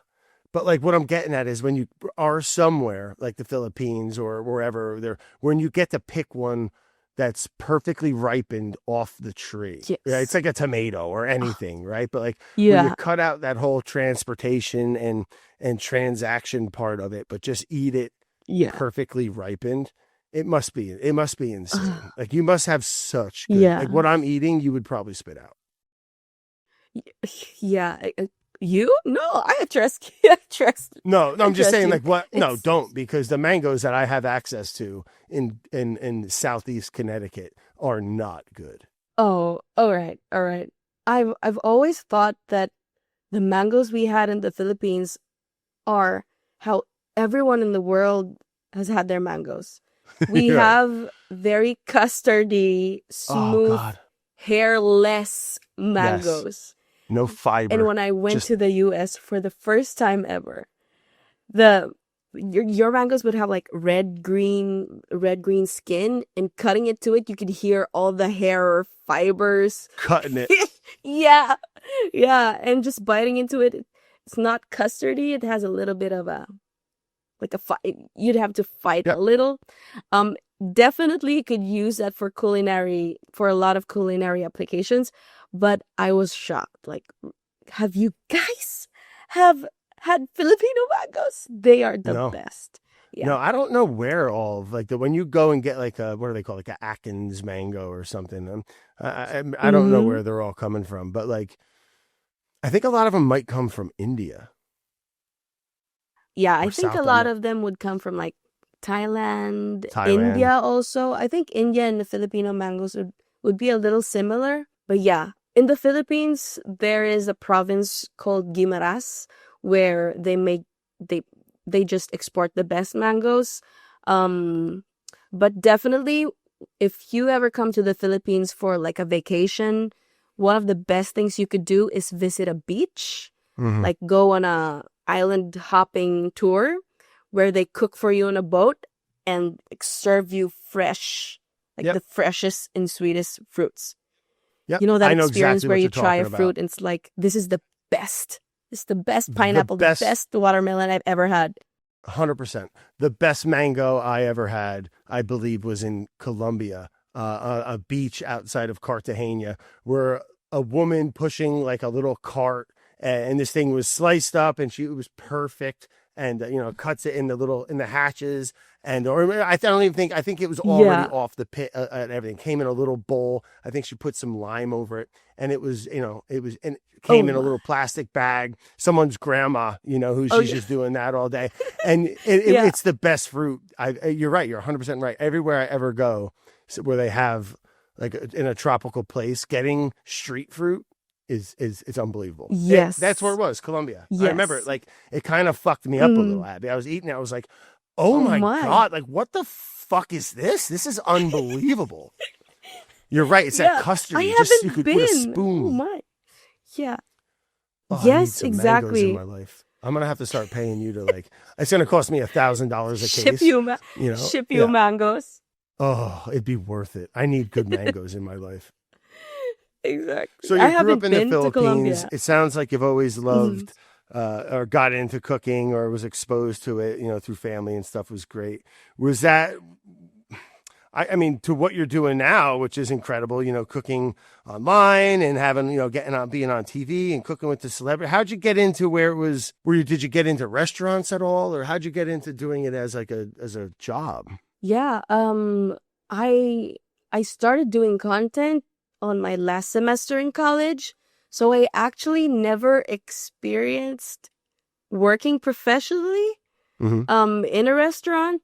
But like, what I'm getting at is, when you are somewhere like the Philippines or wherever there, when you get to pick one that's perfectly ripened off the tree. Yes. Yeah, it's like a tomato or anything, right? But like, when you Yeah. cut out that whole transportation and transaction part of it, but just eat it Yeah. perfectly ripened, it must be insane. Like, you must have such good, Yeah. like what I'm eating, you would probably spit out. Yeah. You? No, I trust you. I trust. No, I I'm just trust saying, you. like, what? No, It's don't, because the mangoes that I have access to in Southeast Connecticut are not good. oh, all right, all right. I've always thought that the mangoes we had in the Philippines are how everyone in the world has had their mangoes. We Right. have very custardy, Oh smooth, God, hairless mangoes. no fiber. And when I went just to the US for the first time ever, your mangoes would have like red green skin, and cutting it to it, you could hear all the hair fibers. cutting it. Yeah, yeah, and just biting into it. It's not custardy. It has a little bit of a like a fight. You'd have to fight Yep. a little. Definitely could use that for culinary, for a lot of culinary applications. But I was shocked. Like, have you guys have had Filipino mangoes? They are the No. best. Yeah. No, I don't know where all of, like, when you go and get like a, what do they call it, like a Atkins mango or something. I don't know where they're all coming from, but like, I think a lot of them might come from India. Yeah, I Or think a South lot of them would come from like Thailand, Thailand. India also. I think India and the Filipino mangoes would be a little similar. But yeah, in the Philippines, there is a province called Guimaras where they just export the best mangoes. But definitely, if you ever come to the Philippines for like a vacation, one of the best things you could do is visit a beach. Mhm. Like, go on a island hopping tour where they cook for you on a boat and like, serve you fresh, like Yep. the freshest and sweetest fruits. Yep. You know that I know experience exactly where what you you're try a talking fruit about. and it's like, this is the best. This is the best The pineapple, best- the best watermelon I've ever had. 100%. The best mango I ever had, I believe, was in Colombia, a beach outside of Cartagena, where a woman pushing like a little cart, and this thing was sliced up, and it was perfect, and cuts it in the hatches, and I think it was already Yeah. off the pit, and everything came in a little bowl. I think she put some lime over it, and it was and it came in a my. little plastic bag. Someone's grandma, who Oh, she's yeah. just doing that all day, and Yeah. it's the best fruit. You're right. You're 100% right. Everywhere I ever go, where they have like in a tropical place, getting street fruit is unbelievable. Yes. That's where it was, Colombia. I remember Yes. like it kind of fucked me up a Mm. little, Abby. I was eating it. I was like, oh Oh my my. God, like what the fuck is this? This is unbelievable. You're right. It's Yeah, that custard. I You haven't could been. with a Oh spoon. my. Yeah. Oh, I need Yes, some mangoes exactly. in my life. I'm gonna have to start paying you to like. It's gonna cost me $1,000 a Ship case. you, Ship you mangoes. Oh, it'd be worth it. I need good mangoes in my life. Exactly. So I you grew haven't up in the been to Philippines. Colombia. It sounds like you've always Mhm. loved or got into cooking or was exposed to it, through family and stuff was great. Was that, I mean, to what you're doing now, which is incredible, cooking online and having, getting on, being on TV and cooking with the celebrity. How'd you get into did you get into restaurants at all, or how'd you get into doing it as as a job? Yeah. I started doing content on my last semester in college. So I actually never experienced working professionally in a restaurant.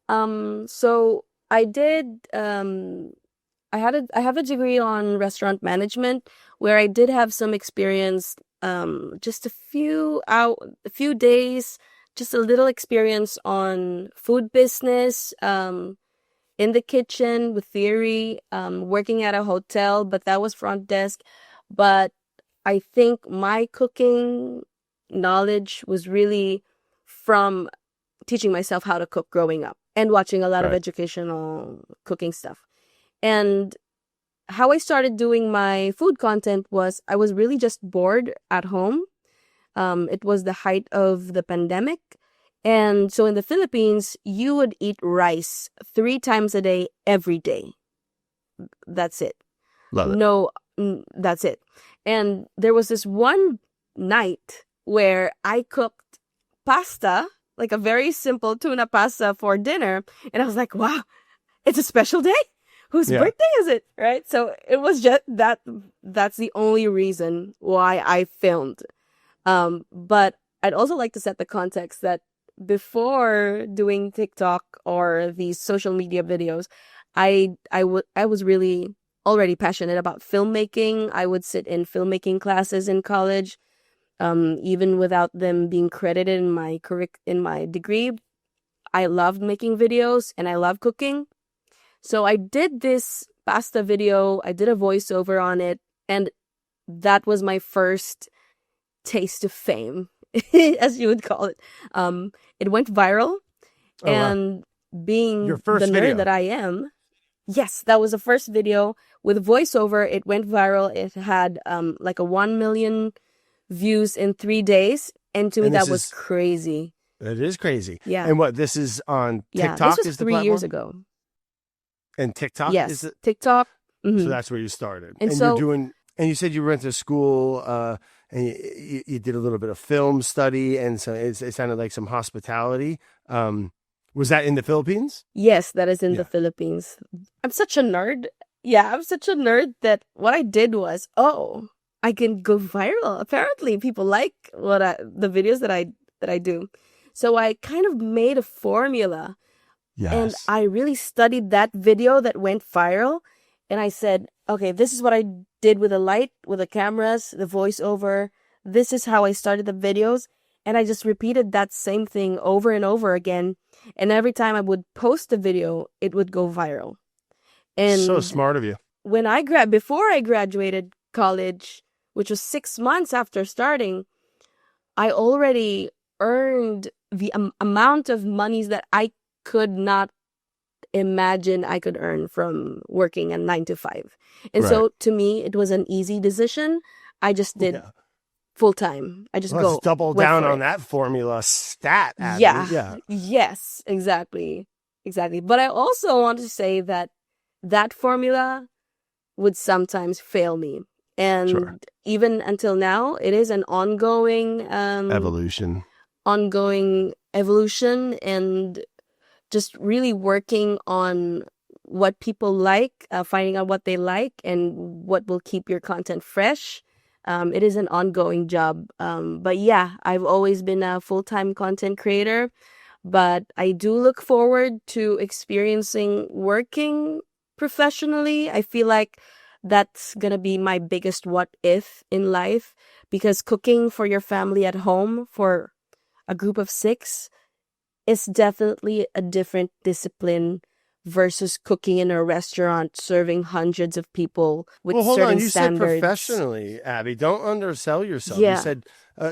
So I did I have a degree on restaurant management where I did have some experience, just a few days, just a little experience on food business, in the kitchen with theory, working at a hotel, but that was front desk. But I think my cooking knowledge was really from teaching myself how to cook growing up and watching a lot of educational cooking stuff. And how I started doing my food content was I was really just bored at home. It was the height of the pandemic. And so in the Philippines, you would eat rice 3 times a day, every day. That's it. Love it. No, that's it. And there was this one night where I cooked pasta, like a very simple tuna pasta for dinner. And I was like, wow, it's a special day. Whose birthday is it? Right? So it was just that's the only reason why I filmed. But I'd also like to set the context that before doing TikTok or these social media videos, I was really already passionate about filmmaking. I would sit in filmmaking classes in college, even without them being credited in my degree. I loved making videos and I love cooking. So I did this pasta video. I did a voiceover on it, and that was my first taste of fame, as you would call it. It went viral, and being your first the video nerd that I am, yes, that was the first video with voiceover. It went viral. It had like 1 million views in 3 days, and to me that was crazy. It is crazy. Yeah. And what, this is on TikTok? Yeah, this was is the 3 platform? years ago. And TikTok? Yes, is it? TikTok. So that's where you started. And you're doing, and you said you went to school, and you did a little bit of film study, and so it sounded like some hospitality. Was that in the Philippines? Yes, that is in the Philippines. I'm such a nerd. Yeah, I'm such a nerd that what I did was, I can go viral. Apparently, people like the videos that I do. So I kind of made a formula. Yes. And I really studied that video that went viral. And I said, okay, this is what I did with the light, with the cameras, the voiceover. This is how I started the videos. And I just repeated that same thing over and over again. And every time I would post a video, it would go viral. And so smart of you. When before I graduated college, which was 6 months after starting, I already earned the amount of monies that I could not imagine I could earn from working a 9 to 5. And so to me, it was an easy decision. I just did full time. I just Let's double down on that formula stat. Abby. Yeah. Yes, exactly. But I also want to say that formula would sometimes fail me. And even until now, it is an ongoing evolution, and just really working on what people like, finding out what they like and what will keep your content fresh. It is an ongoing job. But yeah, I've always been a full-time content creator, but I do look forward to experiencing working professionally. I feel like that's going to be my biggest what if in life, because cooking for your family at home for a group of 6 is definitely a different discipline versus cooking in a restaurant serving hundreds of people with certain hold on. You standards. Said professionally, Abby. Don't undersell yourself. Yeah. You said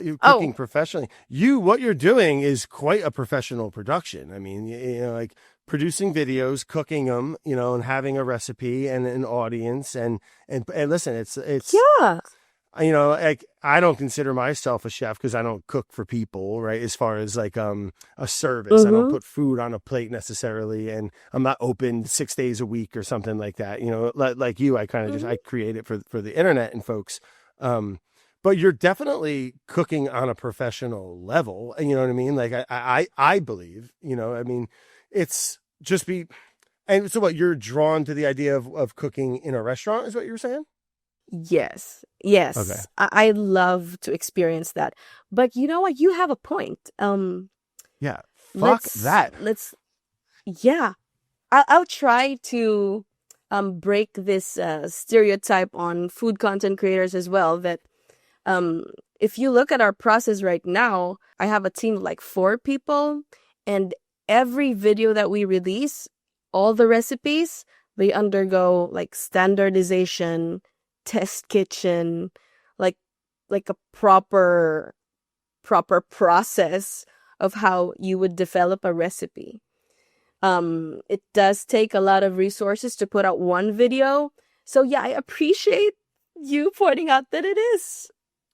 you're cooking professionally. What you're doing is quite a professional production. I mean, like producing videos, cooking them, and having a recipe and an audience, and listen, it's you know, like I don't consider myself a chef because I don't cook for people, right? As far as like a service, I don't Mm-hmm. put food on a plate necessarily, and I'm not open 6 days a week or something like that. You know, like you, I kind of just Mm-hmm. I create it for the internet and folks. But you're definitely cooking on a professional level. You know what I mean? Like I believe, you know, I mean, it's just be, and so what you're drawn to the idea of cooking in a restaurant is what you were saying? Yes. Okay. Yes. I love to experience that. But you know what? You have a point. Yeah. Fuck Let's that. let's yeah. I'll try to break this stereotype on food content creators as well that um if you look at our process right now, I have a team of like 4 people, and every video that we release, all the recipes, they undergo like standardization, test kitchen, like like a proper process of how you would develop a recipe. It does take a lot of resources to put out one video. So yeah, I appreciate you pointing out that it is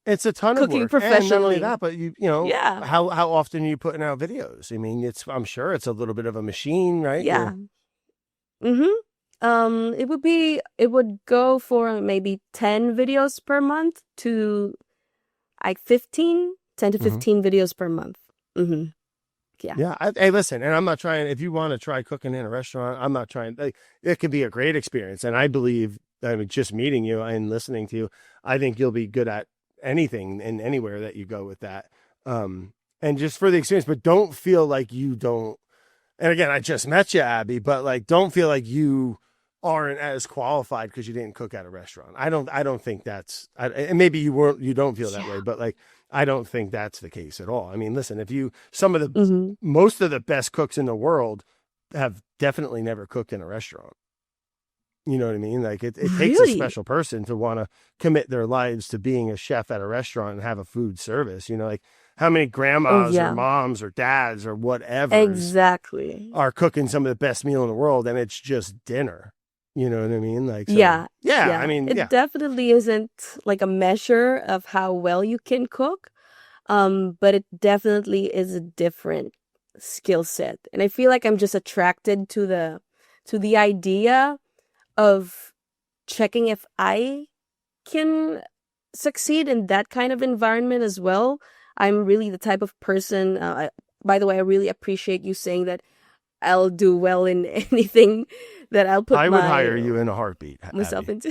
It's a ton of cooking work. And not only professionally. that, but you know, Yeah. how often are you putting out videos? I mean, I'm sure it's a little bit of a machine, right? Yeah. Mm-hmm. It would go for maybe 10 videos per month to like 10 to Mhm. 15 videos per month. Mm-hmm. Yeah. Yeah. Hey, listen, and I'm not trying, if you want to try cooking in a restaurant, I'm not trying, like, it can be a great experience. And I believe, I mean, just meeting you and listening to you, I think you'll be good at anything and anywhere that you go with that. And just for the experience, but don't feel like you don't, and again, I just met you, Abby, but like, don't feel like you aren't as qualified because you didn't cook at a restaurant. I don't think that's, and maybe you don't feel that way, Yeah. but like, I don't think that's the case at all. I mean, listen, some of the, Mm-hmm. most of the best cooks in the world have definitely never cooked in a restaurant. You know what I mean? Like it takes a Really? special person to want to commit their lives to being a chef at a restaurant and have a food service. You know, like how many Oh, grandmas or yeah. moms or dads or whatever Exactly. are cooking some of the best meal in the world, and it's just dinner. You know what I mean? Like, so, Yeah. yeah, Yeah. I mean, It yeah. definitely isn't like a measure of how well you can cook. But it definitely is a different skill set. And I feel like I'm just attracted to the idea of checking if I can succeed in that kind of environment as well. I'm really the type of person, by the way, I really appreciate you saying that I'll do well in anything that I'll put I would hire you in a heartbeat, myself Abby. into.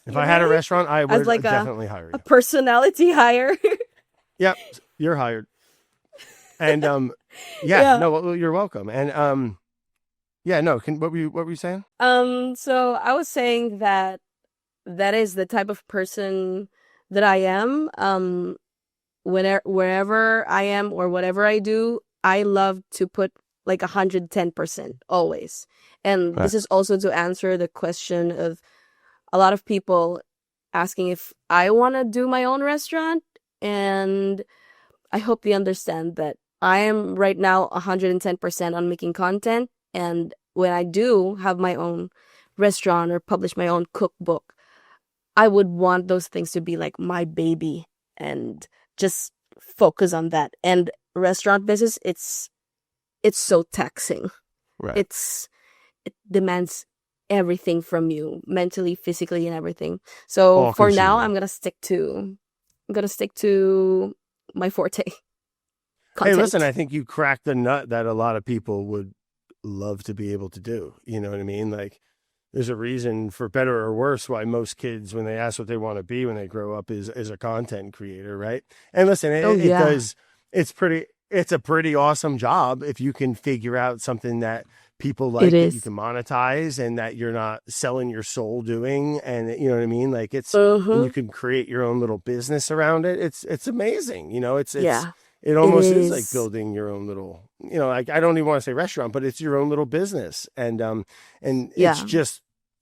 If I had a Really? restaurant, I As would like definitely hire a you. personality hire. Yep, you're hired. And yeah, Yeah. no, well, you're welcome. And yeah, no, what were you saying? So I was saying that that is the type of person that I am. Wherever I am or whatever I do, I love to put like 110% always. And Right. this is also to answer the question of a lot of people asking if I want to do my own restaurant. And I hope they understand that I am right now 110% on making content. And when I do have my own restaurant or publish my own cookbook, I would want those things to be like my baby and just focus on that. And restaurant business, it's so taxing. Right. It demands everything from you, mentally, physically, and everything. So All for now, consuming. I'm gonna stick to my forte. Hey, Content. listen, I think you cracked the nut that a lot of people would love to be able to do. You know what I mean? Like, there's a reason, for better or worse, why most kids, when they ask what they want to be when they grow up, is a content creator, right? And listen, Oh, it yeah. does. It's a pretty awesome job if you can figure out something that people like, It that you is. can monetize and that you're not selling your soul doing. And you know what I mean? Like, and Mm-hmm. you can create your own little business around it. It's amazing. You know, Yeah, it almost is like is. building your own little, you know, like, I don't even want to say restaurant, but it's your own little business. And Yeah.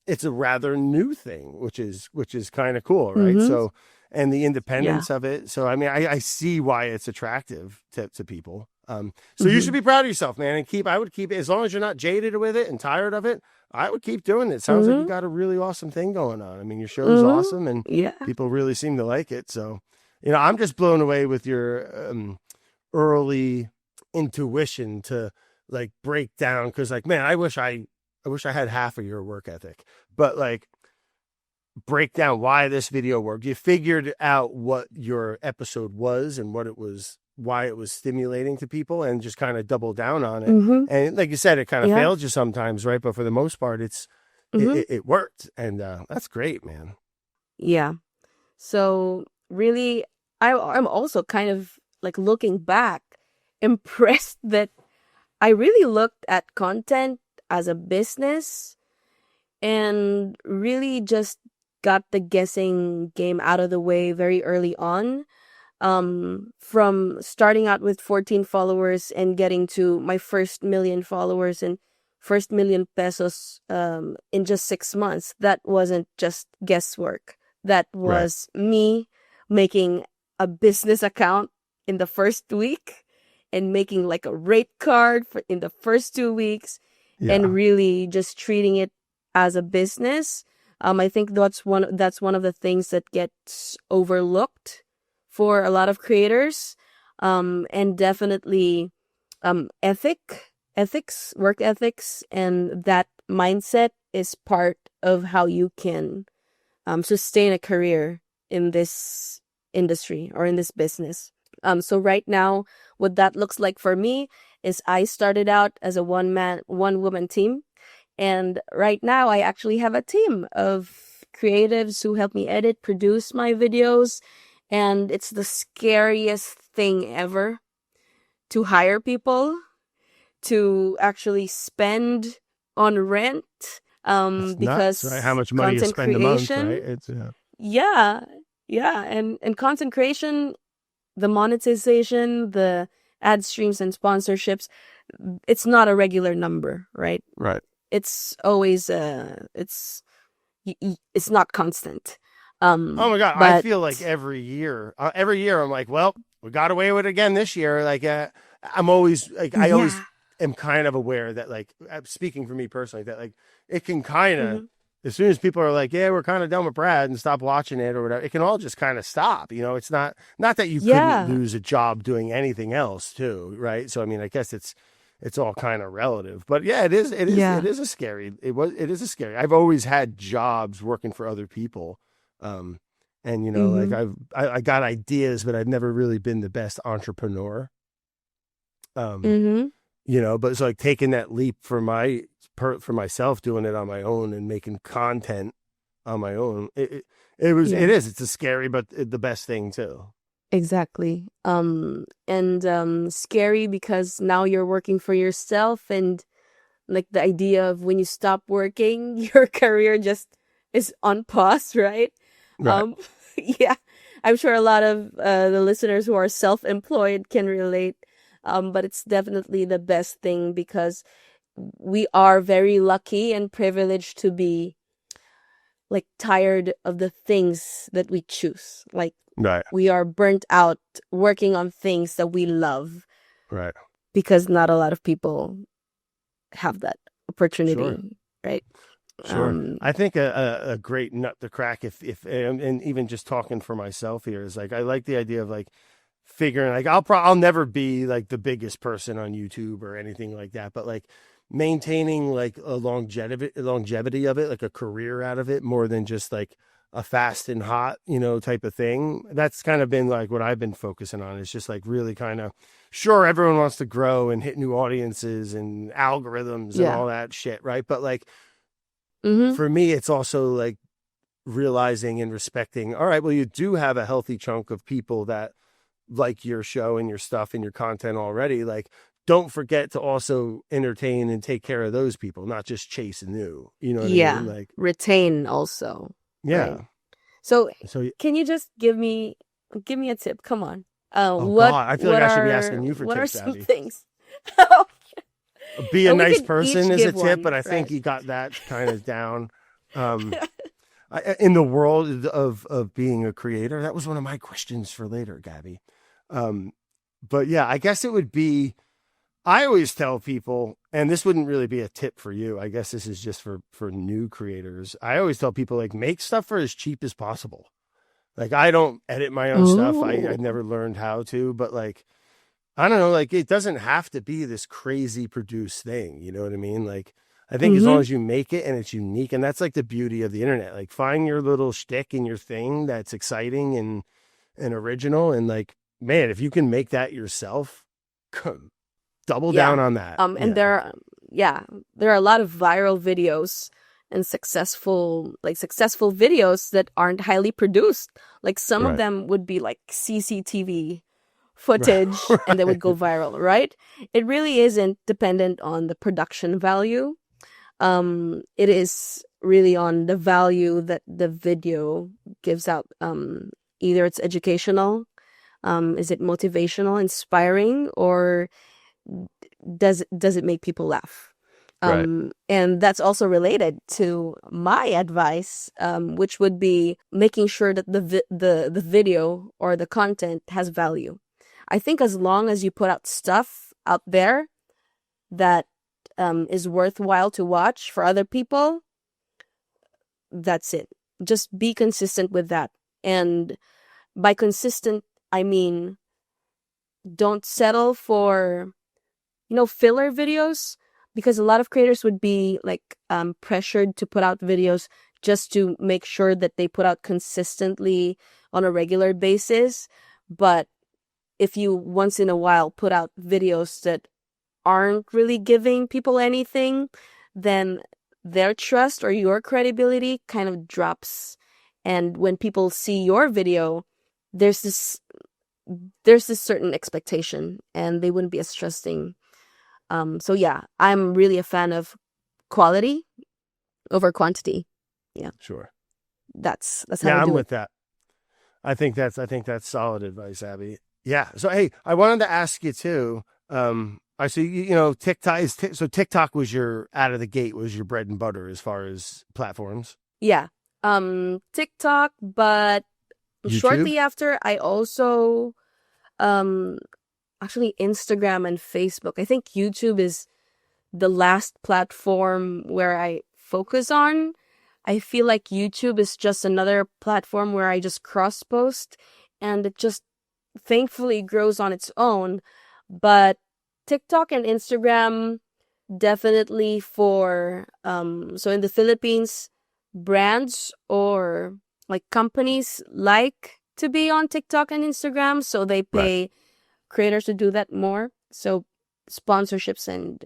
it's a rather new thing, which is kind of cool. Right. Mm-hmm. So, and the Yeah. independence of it. So, I mean, I see why it's attractive to people. So you Mm-hmm. should be proud of yourself, man, and I would keep it, as long as you're not jaded with it and tired of it. I would keep doing it. Sounds like you got a really awesome thing going on. I mean, your show's awesome, and Yeah. people really seem to like it. So, I'm just blown away with your early intuition to like break down. Because, like, man, I wish I had half of your work ethic, but like break down why this video worked. You figured out what your episode was and what it was, why it was stimulating to people, and just kind of double down on it. And like you said, it kind of failed you sometimes, right? But for the most part, it worked, and that's great, man. Yeah. So really, I'm also kind of like looking back, impressed that I really looked at content as a business and really just got the guessing game out of the way very early on. From starting out with 14 followers and getting to my first million followers and first million pesos in just 6 months. That wasn't just guesswork. That was me making a business account in the first week and making like a rate card in the first 2 weeks and really just treating it as a business. I think that's one of the things that gets overlooked for a lot of creators, and definitely ethics, work ethics, and that mindset is part of how you can sustain a career in this industry or in this business. So right now, what that looks like for me is I started out as a one woman team. And right now I actually have a team of creatives who help me edit, produce my videos. And it's the scariest thing ever to hire people, to actually spend on rent. That's Because nuts, right? How much money you spend a month, right? It's yeah. And content creation, the monetization, the ad streams and sponsorships, it's not a regular number, right? Right. It's always it's not constant. Oh my God. I feel like every year I'm like, well, we got away with it again this year. Like, I'm always like, I always am kind of aware that, like, speaking for me personally, that like it can kind of, as soon as people are like, yeah, we're kind of done with Brad and stop watching it or whatever, it can all just kind of stop. It's not that you couldn't lose a job doing anything else too. Right. So, I mean, I guess it's all kind of relative, but yeah, it is a scary, I've always had jobs working for other people. And like I got ideas, but I've never really been the best entrepreneur. But it's like taking that leap for myself, doing it on my own and making content on my own. It's a scary, but the best thing too. Exactly. And scary because now you're working for yourself, and like the idea of when you stop working, your career just is on pause, right? Right. Yeah, I'm sure a lot of the listeners who are self-employed can relate. But it's definitely the best thing because we are very lucky and privileged to be like tired of the things that we choose. Like, right. We are burnt out working on things that we love. Right. Because not a lot of people have that opportunity, right? Sure. I think a great nut to crack if and even just talking for myself here is like, I like the idea of like figuring, like, I'll never be like the biggest person on YouTube or anything like that, but like maintaining like a longevity of it, like a career out of it, more than just like a fast and hot, type of thing. That's kind of been like what I've been focusing on. It's just like really kind of, sure, everyone wants to grow and hit new audiences and algorithms and all that shit, right? But like, for me, it's also like realizing and respecting, all right, well, you do have a healthy chunk of people that like your show and your stuff and your content already. Like, don't forget to also entertain and take care of those people, not just chase new, you know what I mean? Like, retain also. Yeah. Right? So can you just give me a tip? Come on. God, I feel like I should be asking you for tips. What are some Abby. things? Be a nice person is a tip, but I think right. you got that kind of down. In the world of being a creator, that was one of my questions for later, Gabby. But yeah, I guess it would be, I always tell people, and this wouldn't really be a tip for you. I guess this is just for new creators. I always tell people, like, make stuff for as cheap as possible. Like, I don't edit my own stuff. I never learned how to, but like, I don't know, like, it doesn't have to be this crazy produced thing. You know what I mean? Like, I think as long as you make it and it's unique, and that's like the beauty of the internet. Like, find your little shtick and your thing that's exciting and original. And like, man, if you can make that yourself, double down on that. And there are a lot of viral videos and successful videos that aren't highly produced. Like, some of them would be like CCTV footage and they would go viral, right? It really isn't dependent on the production value. It is really on the value that the video gives out. Either it's educational, is it motivational, inspiring, or does it make people laugh? And that's also related to my advice, which would be making sure that the video or the content has value. I think as long as you put out stuff out there that is worthwhile to watch for other people, that's it. Just be consistent with that. And by consistent, I mean, don't settle for, filler videos, because a lot of creators would be like pressured to put out videos just to make sure that they put out consistently on a regular basis. But if you once in a while put out videos that aren't really giving people anything, then their trust or your credibility kind of drops. And when people see your video, there's this certain expectation, and they wouldn't be as trusting. So yeah, I'm really a fan of quality over quantity. Yeah, sure. That's how I do I'm it. with that. I think that's solid advice, Abby. Yeah. So hey, I wanted to ask you too. I see TikTok so TikTok was your out of the gate was your bread and butter as far as platforms. Yeah. TikTok, but YouTube? Shortly after, I also actually Instagram and Facebook. I think YouTube is the last platform where I focus on. I feel like YouTube is just another platform where I just cross post, and it just thankfully grows on its own. But TikTok and Instagram definitely for so in the Philippines, brands or like companies like to be on TikTok and Instagram, so they pay creators to do that more. So sponsorships and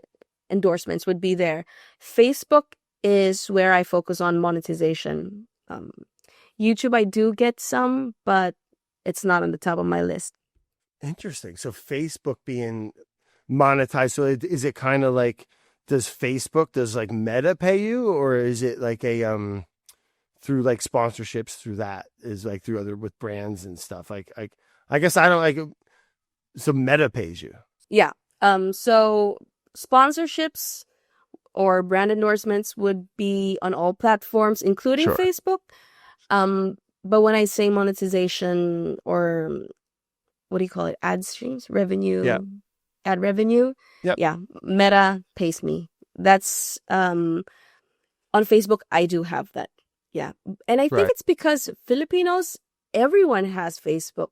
endorsements would be there. Facebook is where I focus on monetization. YouTube, I do get some, but it's not on the top of my list. Interesting. So Facebook being monetized. So is it kind of like, does like Meta pay you, or is it like a through like sponsorships through that, is like through other with brands and stuff? Like I guess I don't like. So Meta pays you. Yeah. So sponsorships or brand endorsements would be on all platforms, including Facebook. But when I say monetization, or what do you call it? Ad streams, revenue. Yeah. Ad revenue. Yep. Yeah. Meta pays me. That's on Facebook. I do have that. Yeah. And I think it's because Filipinos, everyone has Facebook.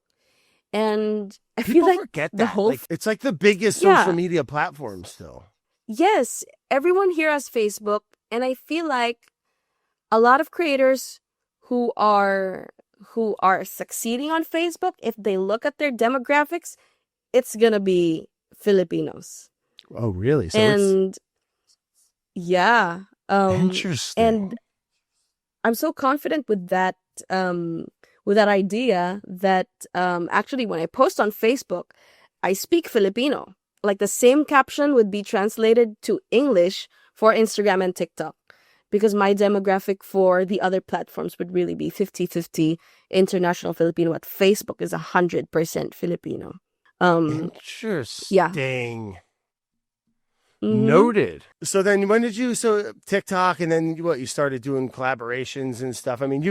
And I feel like forget the that. whole It's like the biggest social media platform still. Yes, everyone here has Facebook, and I feel like a lot of creators who are succeeding on Facebook, if they look at their demographics, it's gonna be Filipinos. Oh, really? So yeah, interesting. And I'm so confident with that idea that actually when I post on Facebook, I speak Filipino. Like the same caption would be translated to English for Instagram and TikTok, because my demographic for the other platforms would really be 50-50 international Filipino, but Facebook is 100% Filipino. Interesting. Yeah. Noted. So then when did you, so TikTok, and then what, you started doing collaborations and stuff? I mean,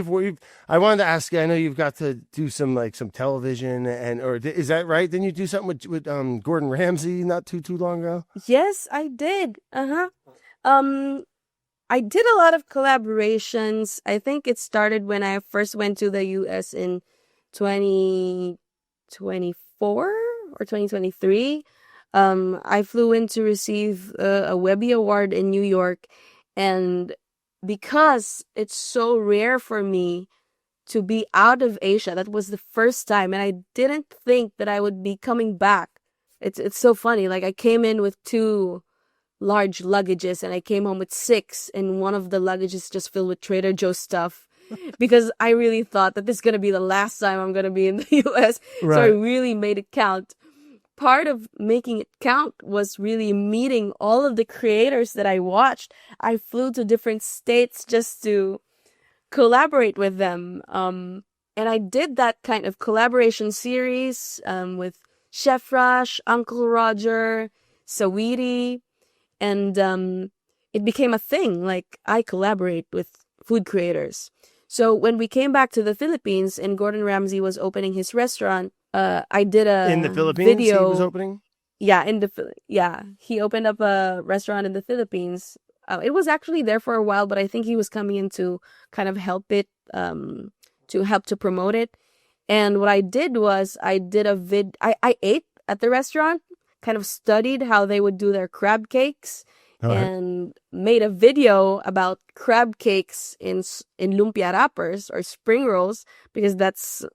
I wanted to ask you, I know you've got to do some television or is that right? Didn't you do something with Gordon Ramsay not too long ago? Yes, I did. I did a lot of collaborations. I think it started when I first went to the US in 2024 or 2023. I flew in to receive a Webby Award in New York, and because it's so rare for me to be out of Asia, that was the first time, and I didn't think that I would be coming back. It's so funny. Like, I came in with 2 large luggages, and I came home with 6, and one of the luggages just filled with Trader Joe's stuff. Because I really thought that this is going to be the last time I'm going to be in the US. Right. So I really made it count. Part of making it count was really meeting all of the creators that I watched. I flew to different states just to collaborate with them. And I did that kind of collaboration series with Chef Rush, Uncle Roger, Sawiri, and it became a thing. Like, I collaborate with food creators. So when we came back to the Philippines and Gordon Ramsay was opening his restaurant, I did a in the Philippines video. He was opening? Yeah, he opened up a restaurant in the Philippines. It was actually there for a while, but I think he was coming in to kind of help it, to help to promote it. And what I did was I ate at the restaurant, kind of studied how they would do their crab cakes, and made a video about crab cakes in lumpia wrappers or spring rolls, because that's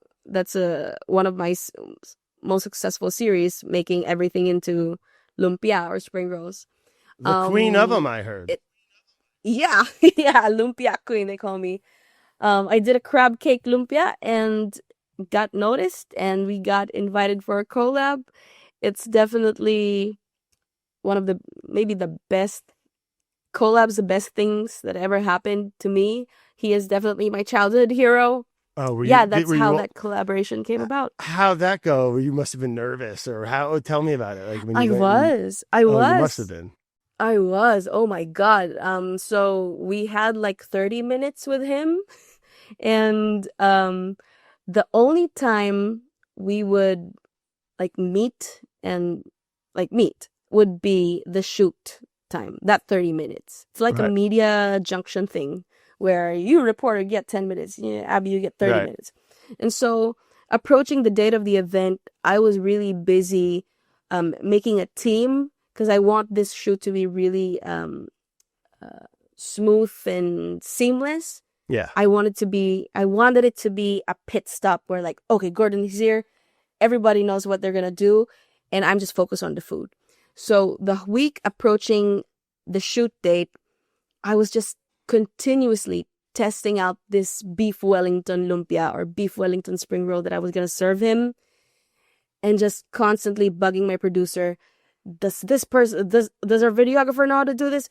one of my most successful series, making everything into lumpia or spring rolls. The queen of them, I heard. Yeah, Lumpia Queen, they call me. I did a crab cake lumpia and got noticed, and we got invited for a collab. It's definitely one of maybe the best collabs, the best things that ever happened to me. He is definitely my childhood hero. Oh, that's how that collaboration came about. How'd that go? You must have been nervous, or how? Tell me about it. Like, when you was. You must have been. I was. Oh my God. So we had like 30 minutes with him, and the only time we would meet would be the shoot time, that 30 minutes. It's like a media junction thing where you, reporter, get 10 minutes. Abby, you get 30 minutes. And so approaching the date of the event, I was really busy making a team, because I want this shoot to be really smooth and seamless. Yeah. I wanted it to be a pit stop where, like, okay, Gordon is here. Everybody knows what they're going to do, and I'm just focused on the food. So the week approaching the shoot date, I was just continuously testing out this beef Wellington lumpia or beef Wellington spring roll that I was going to serve him, and just constantly bugging my producer. Does our videographer know how to do this?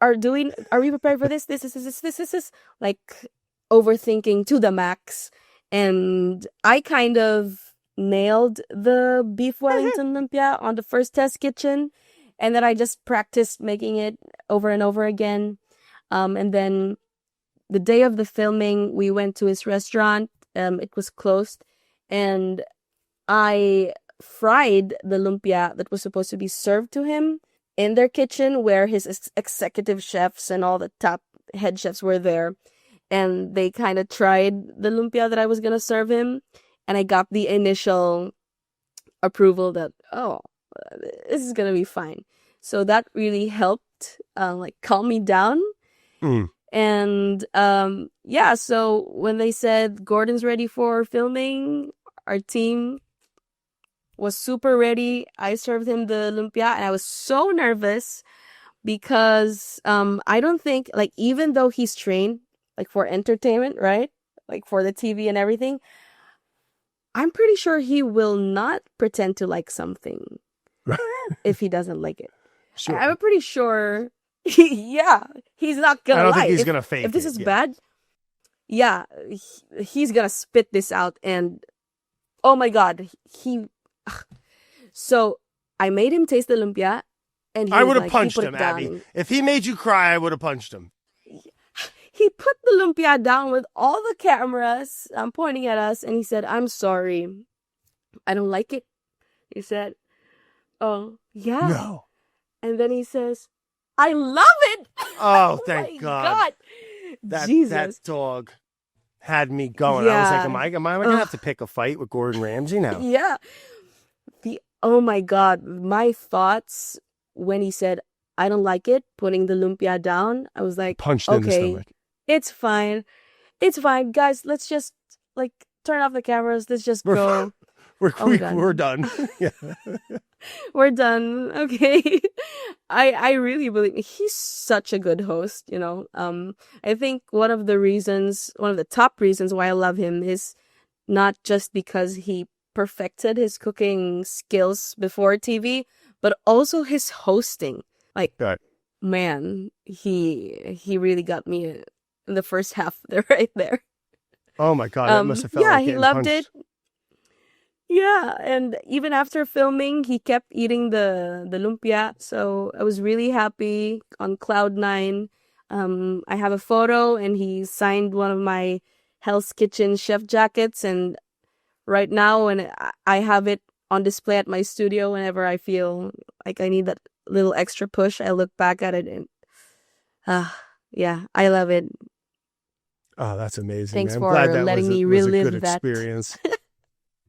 Are we prepared for this? This. Like, overthinking to the max. And I kind of nailed the beef Wellington lumpia on the first test kitchen, and then I just practiced making it over and over again. And then the day of the filming, we went to his restaurant. It was closed, and I fried the lumpia that was supposed to be served to him in their kitchen, where his executive chefs and all the top head chefs were there, and they kind of tried the lumpia that I was gonna serve him, and I got the initial approval that, oh, this is gonna be fine. So that really helped calm me down. And so when they said Gordon's ready for filming, our team was super ready. I served him the lumpia, and I was so nervous because I don't think, even though he's trained for entertainment, right? For the TV and everything, I'm pretty sure he will not pretend to like something if he doesn't like it. Sure. I'm pretty sure he's not gonna lie. I don't think he's gonna fake if this it, is bad, he's gonna spit this out, and oh my God, So I made him taste the lumpia, And he I was would have like, punched he put him, it down. Abby. If he made you cry, I would have punched him. He put the lumpia down with all the cameras pointing at us, and he said, "I'm sorry, I don't like it." He said, "Oh, yeah." No. And then he says, "I love it." Oh, Oh thank my God. That Jesus. dog had me going. I was like, am I going to have to pick a fight with Gordon Ramsay now? Yeah. Oh my God. My thoughts when he said, "I don't like it," putting the lumpia down, I was like, Punched in the okay, stomach. it's fine. It's fine. Guys, let's just like turn off the cameras. Let's just go. We're done. done. Yeah. We're done. Okay. I really believe he's such a good host, you know. I think one of the top reasons why I love him is not just because he perfected his cooking skills before TV, but also his hosting. Like, Right. man, he really got me in the first half there, right there. Oh my God, that must have felt like he getting loved punched. it. Yeah, and even after filming, he kept eating the lumpia. So I was really happy on cloud nine. I have a photo, and he signed one of my Hell's Kitchen chef jackets. And right now, and I have it on display at my studio. Whenever I feel like I need that little extra push, I look back at it, and yeah, I love it. Oh, that's amazing. Thanks man. I'm for glad that letting me was a relive good that. experience.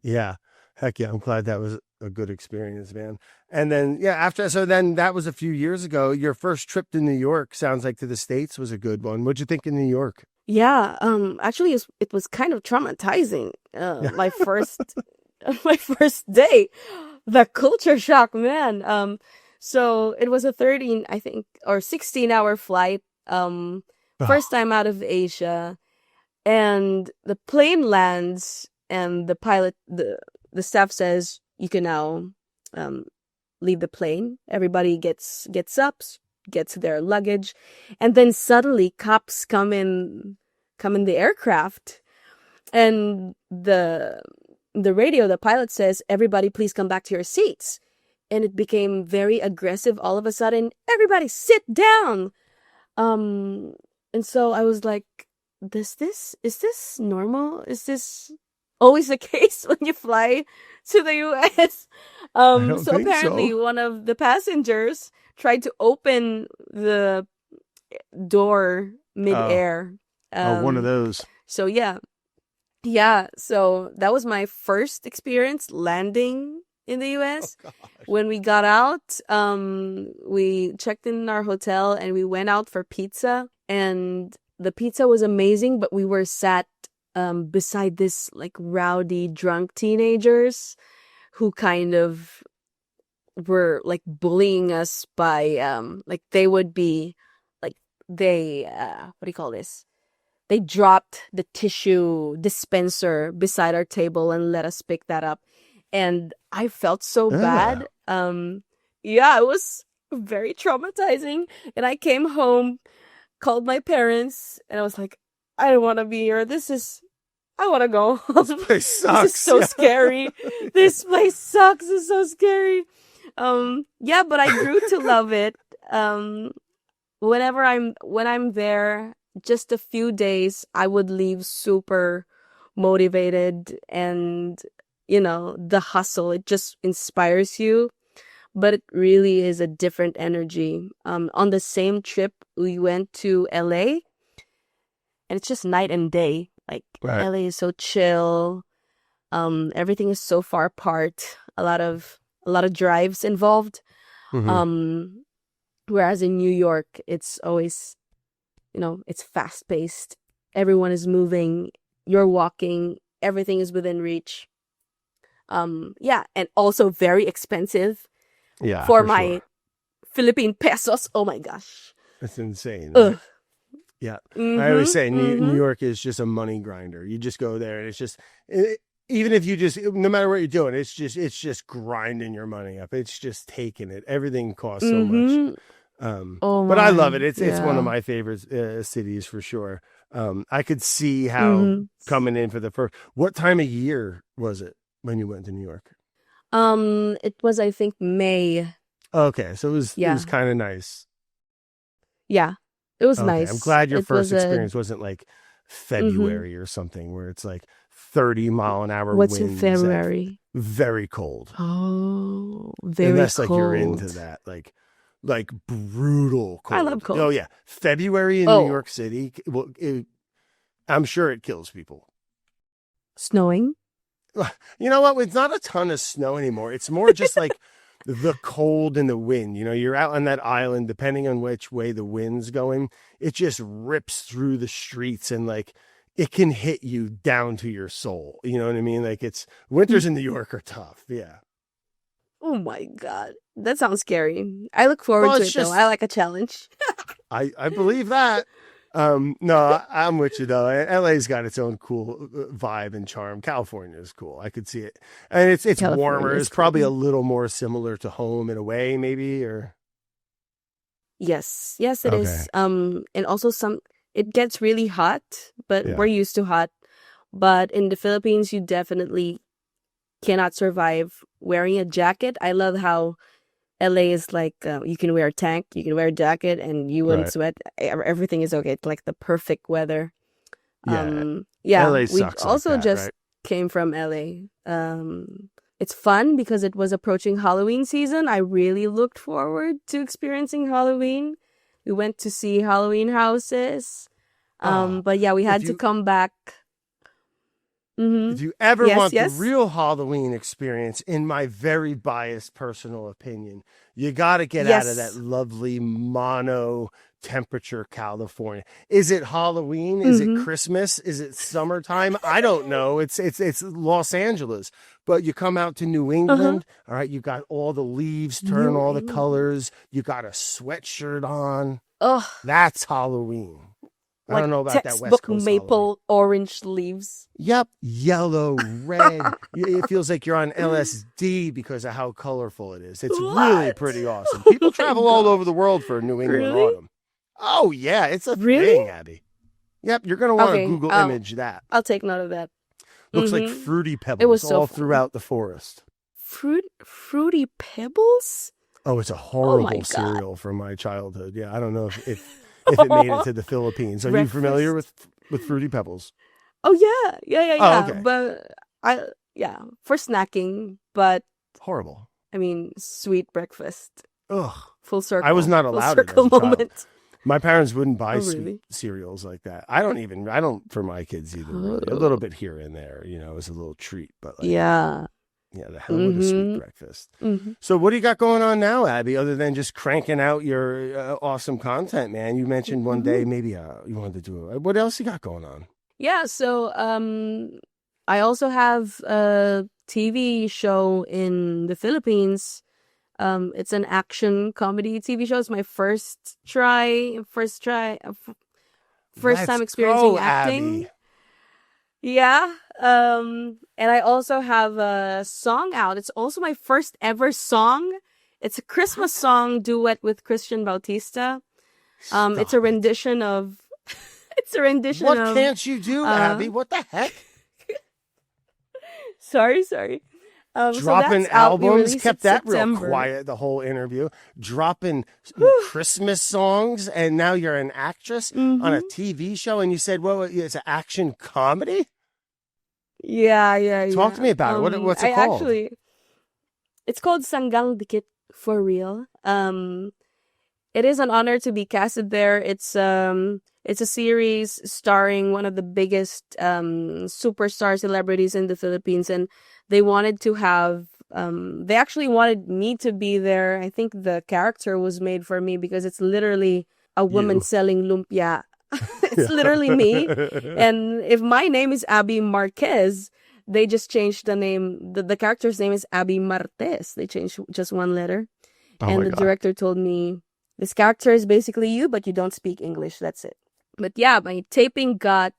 Yeah. Heck yeah. I'm glad that was a good experience, man. And then, then that was a few years ago. Your first trip to New York sounds like to the States was a good one. What'd you think in New York? Yeah, actually, it was kind of traumatizing. My first, my first day, the culture shock, man. So it was a 13, I think, or 16-hour flight. First time out of Asia, and the plane lands, and the pilot, the staff says, "You can now, leave the plane." Everybody gets up, gets their luggage, and then suddenly cops come in the aircraft, and the radio, the pilot says, "Everybody please come back to your seats." And it became very aggressive all of a sudden. "Everybody sit down." And so I was like, is this normal? Is this always the case when you fly to the US? So apparently one of the passengers tried to open the door mid-air. One of those. So yeah. So that was my first experience landing in the US. When we got out, we checked in our hotel and we went out for pizza, and the pizza was amazing, but we were sat beside this like rowdy drunk teenagers who kind of were like bullying us by like they would be like they what do you call this? They dropped the tissue dispenser beside our table and let us pick that up. And I felt so bad. It was very traumatizing. And I came home, called my parents, and I was like, "I don't want to be here. I want to go home. This place sucks. This is so scary. This place sucks. It's so scary." But I grew to love it. When I'm there, just a few days, I would leave super motivated, and the hustle, it just inspires you, but it really is a different energy. On the same trip, we went to LA, and it's just night and day. Like, right. LA is so chill. Everything is so far apart. A lot of drives involved. Mm-hmm. Whereas in New York, it's always, it's fast paced. Everyone is moving. You're walking. Everything is within reach. And also very expensive. Yeah, for my Philippine pesos. Oh my gosh, that's insane. Yeah, mm-hmm, I always say New York is just a money grinder. You just go there, and it's just even if you just no matter what you're doing, it's just grinding your money up. It's just taking it. Everything costs so much. But I love it. It's one of my favorite cities for sure. I could see how coming in for the first. What time of year was it when you went to New York? It was, I think, May. Okay, so it was Yeah. kind of nice. Yeah. It was Okay, I'm nice. glad your It first was a experience wasn't like mm-hmm. February or something where it's like 30-mile-an-hour What's in winds at February? very cold. Oh, very Unless like you're into cold. that, like brutal I love cold. Oh cold. yeah, February in New Oh, York City. Well, I'm sure it kills people. snowing? You know what? It's not a ton of snow anymore. It's more just like the cold and the wind. You know, you're out on that island, depending on which way the wind's going, it just rips through the streets and like it can hit you down to your soul. You know what I mean? Like it's winters in New York are tough. Yeah. Oh my God. That sounds scary. I look forward Well, to it's it though. I just like a challenge. I believe that. No, I'm with you though. LA's got its own cool vibe and charm. California is cool. I could see it, and it's California warmer. is It's probably a cool. little more similar to home in a way, maybe. Or Yes. Yes, it okay, is. And also it gets really hot, but we're yeah, used to hot. But in the Philippines, you definitely cannot survive wearing a jacket. I love how LA is like you can wear a tank, you can wear a jacket, and you wouldn't right, sweat. Everything is okay. It's like the perfect weather. yeah. Yeah, LA we sucks like also that, just right? came from LA. It's fun because it was approaching Halloween season. I really looked forward to experiencing Halloween. We went to see Halloween houses. Oh, But yeah, we if had to you come back. Mm-hmm. if you ever Yes, want the yes. real Halloween experience, in my very biased personal opinion, you got to get out of that Yes. lovely mono temperature California. Is it Halloween? Is it Mm-hmm. Christmas? Is it summertime? I don't know. It's Los Angeles. But you come out to New Uh-huh. England, all right, you got all the leaves turn New all the England. colors, you got a sweatshirt on. Oh, That's Halloween. I like don't know about that West textbook Coast Halloween. maple orange leaves. Yep, yellow, red. It feels like you're on LSD because of how colorful it is. It's really What? pretty awesome. Oh People my travel all over gosh. the world for New England Really? autumn. Oh yeah, it's a Really? thing, Abby. Yep, you're gonna want to Okay, Google image that. I'll take note of that. Looks like Mm-hmm. fruity It was pebbles so all fun. throughout the forest. Fruity pebbles? Oh, it's a Oh my horrible God. cereal from my childhood. Yeah, I don't know if it made it to the Philippines. Are you familiar Breakfast. with fruity pebbles? Oh yeah, yeah, yeah, Oh, yeah. okay. But I yeah, for snacking, but Horrible. I mean sweet breakfast. Ugh. Full I was circle. not Full allowed it as circle a child. moment. My parents wouldn't Oh buy sweet really? cereals like that. I don't for my kids either, really. A little Oh. bit here and there, as a little treat, but like, Yeah. yeah, the hell with a sweet Mm-hmm. breakfast. Mm-hmm. So, what do you got going on now, Abby, other than just cranking out your awesome content, man? You mentioned one day Mm-hmm. maybe you wanted to do it. What else you got going on? Yeah, so I also have a TV show in the Philippines. It's an action comedy TV show. It's my first time Let's experiencing go, acting. Abby. Yeah. And I also have a song out. It's also my first ever song. It's a Christmas song duet with Christian Bautista. It's a Stop it. rendition of it's a rendition What of can't you do, uh Abby? What the heck? sorry. So Dropping that's out. We albums, released kept it that real September. quiet the whole interview. Dropping Whew. Christmas songs, and now you're an actress on Mm-hmm. a TV show, and you said, "Well, it's an action comedy." Yeah. Talk to me about it. What's it I called? actually it's called Sanggang Dikit for real. It is an honor to be casted there. It's a series starring one of the biggest superstar celebrities in the Philippines, and they wanted to have they actually wanted me to be there. I think the character was made for me because it's literally a woman You. selling lumpia. It's literally me. And if my name is Abi Marquez, they just changed the name. The character's name is Abi Marquez. They changed just one letter. Oh And my the god. director told me, this character is basically you, but you don't speak English. That's it. But yeah, my taping got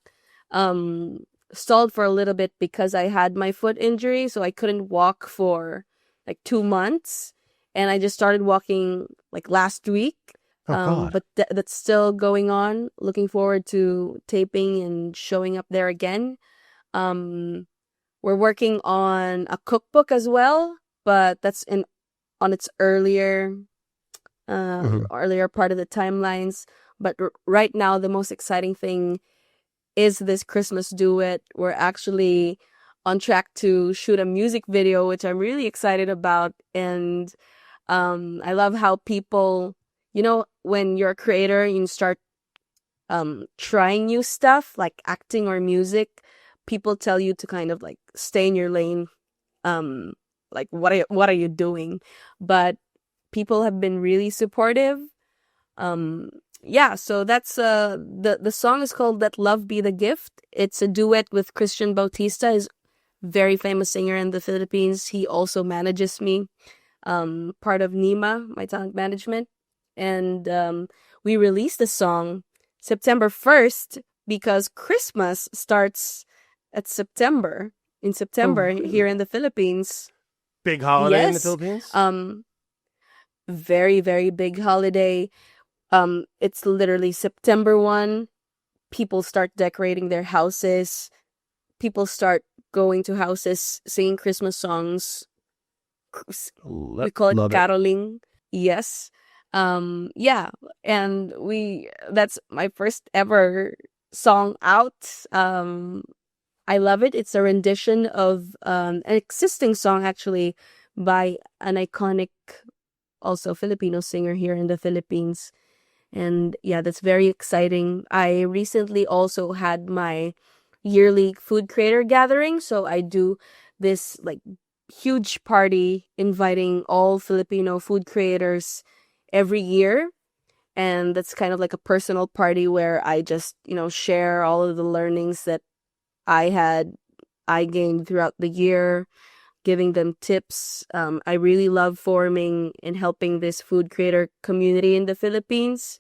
stalled for a little bit because I had my foot injury, so I couldn't walk for like 2 months. And I just started walking like last week. Oh god. But that's still going on. Looking forward to taping and showing up there again. We're working on a cookbook as well, but that's in on its earlier Mhm. earlier part of the timelines. But right now, the most exciting thing is this Christmas duet. We're actually on track to shoot a music video, which I'm really excited about. And I love how people, when you're a creator, you start trying new stuff like acting or music. People tell you to kind of like stay in your lane. Like what are you doing? But people have been really supportive. Yeah, so that's the song is called Let Love Be the Gift. It's a duet with Christian Bautista, is very famous singer in the Philippines. He also manages me, part of Nima, my talent management. And we released the song September 1st because Christmas starts in Oh, September here really? in the Philippines. Big holiday in the Yes. Philippines? Very, very big holiday. It's literally September 1. People start decorating their houses. People start going to houses, singing Christmas songs. We call it Love it. caroling. Yes. Yeah. And that's my first ever song out. I love it. It's a rendition of an existing song, actually, by an iconic, also Filipino singer here in the Philippines. And yeah, that's very exciting. I recently also had my yearly food creator gathering. So I do this like huge party inviting all Filipino food creators every year. And that's kind of like a personal party where I just, share all of the learnings that I gained throughout the year, giving them tips. I really love forming and helping this food creator community in the Philippines.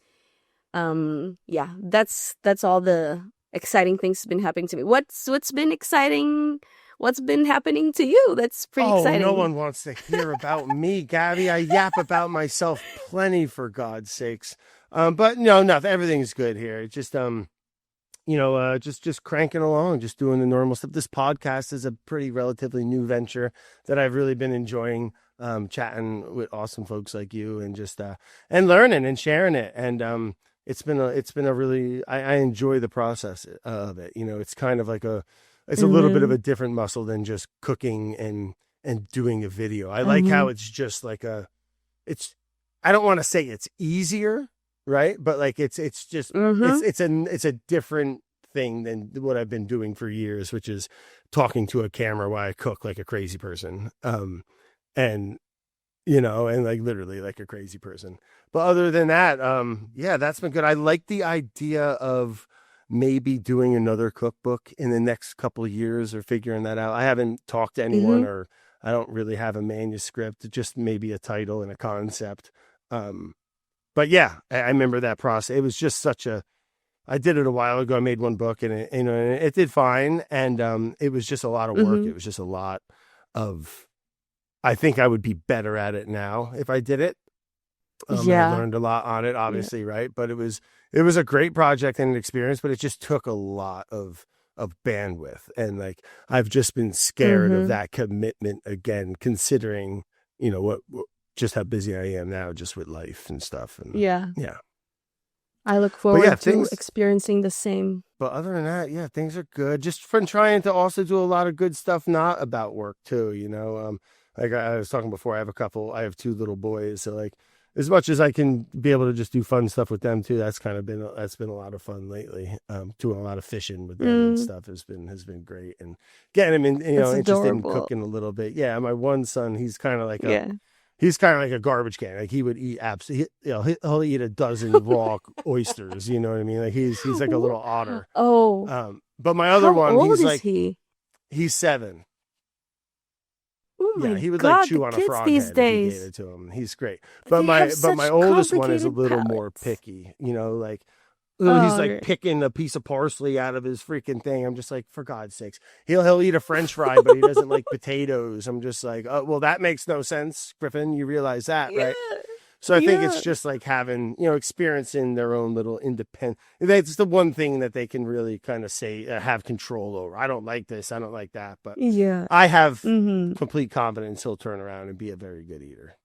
Yeah, that's all the exciting things been happening to me. What's been exciting? What's been happening to you? That's pretty Oh, no exciting. one wants to hear about me, Gabby. I yap about myself plenty, for God's sakes. But no, nothing. Everything's good here. It's just just cranking along, just doing the normal stuff. This podcast is a pretty relatively new venture that I've really been enjoying, chatting with awesome folks like you and just and learning and sharing it. And it's been a really I enjoy the process of it. It's kind of like it's a little bit of Mm-hmm. a different muscle than just cooking and doing a video. I like Mm-hmm. how it's just like it's I don't want to say it's easier, right? But like it's just Mm-hmm. it's a different thing than what I've been doing for years, which is talking to a camera while I cook like a crazy person. And and like literally like a crazy person. But other than that, yeah, that's been good. I like the idea of maybe doing another cookbook in the next couple of years or figuring that out. I haven't talked to anyone, Mm-hmm. or I don't really have a manuscript, just maybe a title and a concept. Um, but yeah, I remember that process. It was just I did it a while ago. I made one book and it did fine. And it was just a lot of work. Mm-hmm. It was just a lot of, I think I would be better at it now if I did it. I Yeah. learned a lot on it, Yeah. obviously, right? But it was a great project and an experience, but it just took a lot of bandwidth. And like, I've just been scared of Mm-hmm. that commitment again, considering, just how busy I am now, just with life and stuff. And Yeah. yeah. I look But yeah, forward to things experiencing the same. But other than that, yeah, things are good. Just from trying to also do a lot of good stuff, not about work too. Like I was talking before, I have two little boys, so like as much as I can be able to just do fun stuff with them too, that's been a lot of fun lately. Doing a lot of fishing with them and Mm, stuff has been great, and getting him in, that's interested in adorable. cooking a little bit. Yeah, my one son, Yeah. he's kind of like a garbage can. Like he would eat he'll eat a dozen raw oysters. You know what I mean? Like he's like a little otter. Oh, But my other how one, old is he? he's 7. Oh Yeah, my he would like God, the chew on a kids frog these head if you gave days, it to him. He's great. they have But my such oldest one is a complicated little more palates. picky. Like he's like Oh, picking a piece of parsley out of his freaking thing. I'm just like, for God's sakes, he'll eat a French fry, but he doesn't like potatoes. I'm just like, oh well, that makes no sense, Griffin. You realize that, right? yeah, So I think it's yeah, just like having, experiencing their own little independent. That's the one thing that they can really kind of say, have control over. I don't like this. I don't like that. But yeah. I have Mm-hmm. complete confidence he'll turn around and be a very good eater.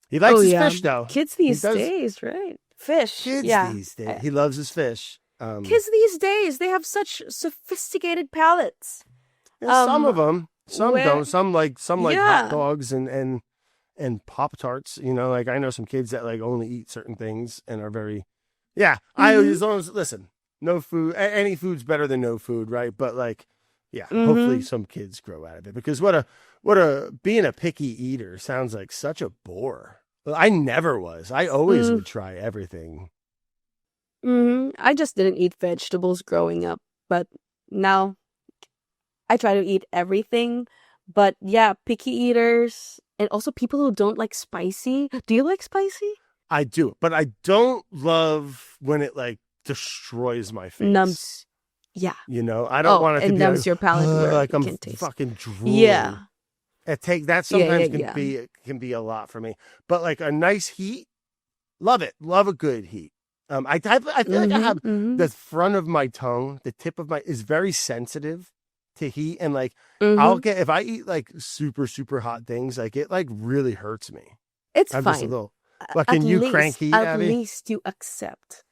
He likes Oh his yeah, fish though. kids He these does. days, right? Fish, Kids yeah. these days. I- He loves his fish. Kids these days, they have such sophisticated palates. Yeah, some of them. Some Where, don't. Some like hot yeah. dogs and Pop Tarts. You know, like I know some kids that like only eat certain things and are very. Yeah, I Mm-hmm. as long as listen, no food. Any food's better than no food, right? But like, yeah, hopefully Mm-hmm. some kids grow out of it because what a being a picky eater sounds like such a bore. Well, I never was. I always Mm, would try everything. mm-hmm. I just didn't eat vegetables growing up, but now I try to eat everything. But yeah, picky eaters and also people who don't like spicy. Do you like spicy? I do, but I don't love when it like destroys my face. Numbs. Yeah. You know, I don't Oh, want it it to be like, numbs your palate where like you I'm can taste. fucking drooling. Yeah. That Yeah, yeah, sometimes yeah. can be a lot for me. But like a nice heat, love it. Love a good heat. I feel like I Mm-hmm. have Mm-hmm. the front of my tongue, the tip of my is very sensitive to heat, and like I'll Mm-hmm. get if I eat like super hot things, like it like really hurts me. It's I'm just a fine. little. Like, can you crank heat, At Abby? least you accept.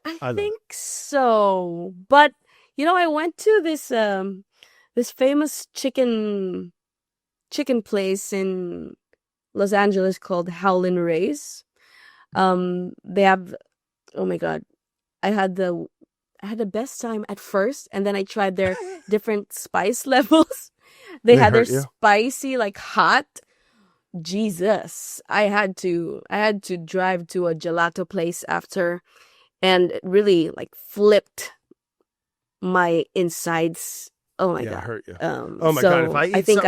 I I love think so. But I went to this famous chicken place in Los Angeles called Howlin' Ray's. They have, oh my God, I had the best time at first, and then I tried their it. different spice levels. They They had their hurt you. spicy, like hot. Jesus, I had to drive to a gelato place after, and it really like flipped my insides. Oh my Yeah, it God. hurt you. Oh my god! So I think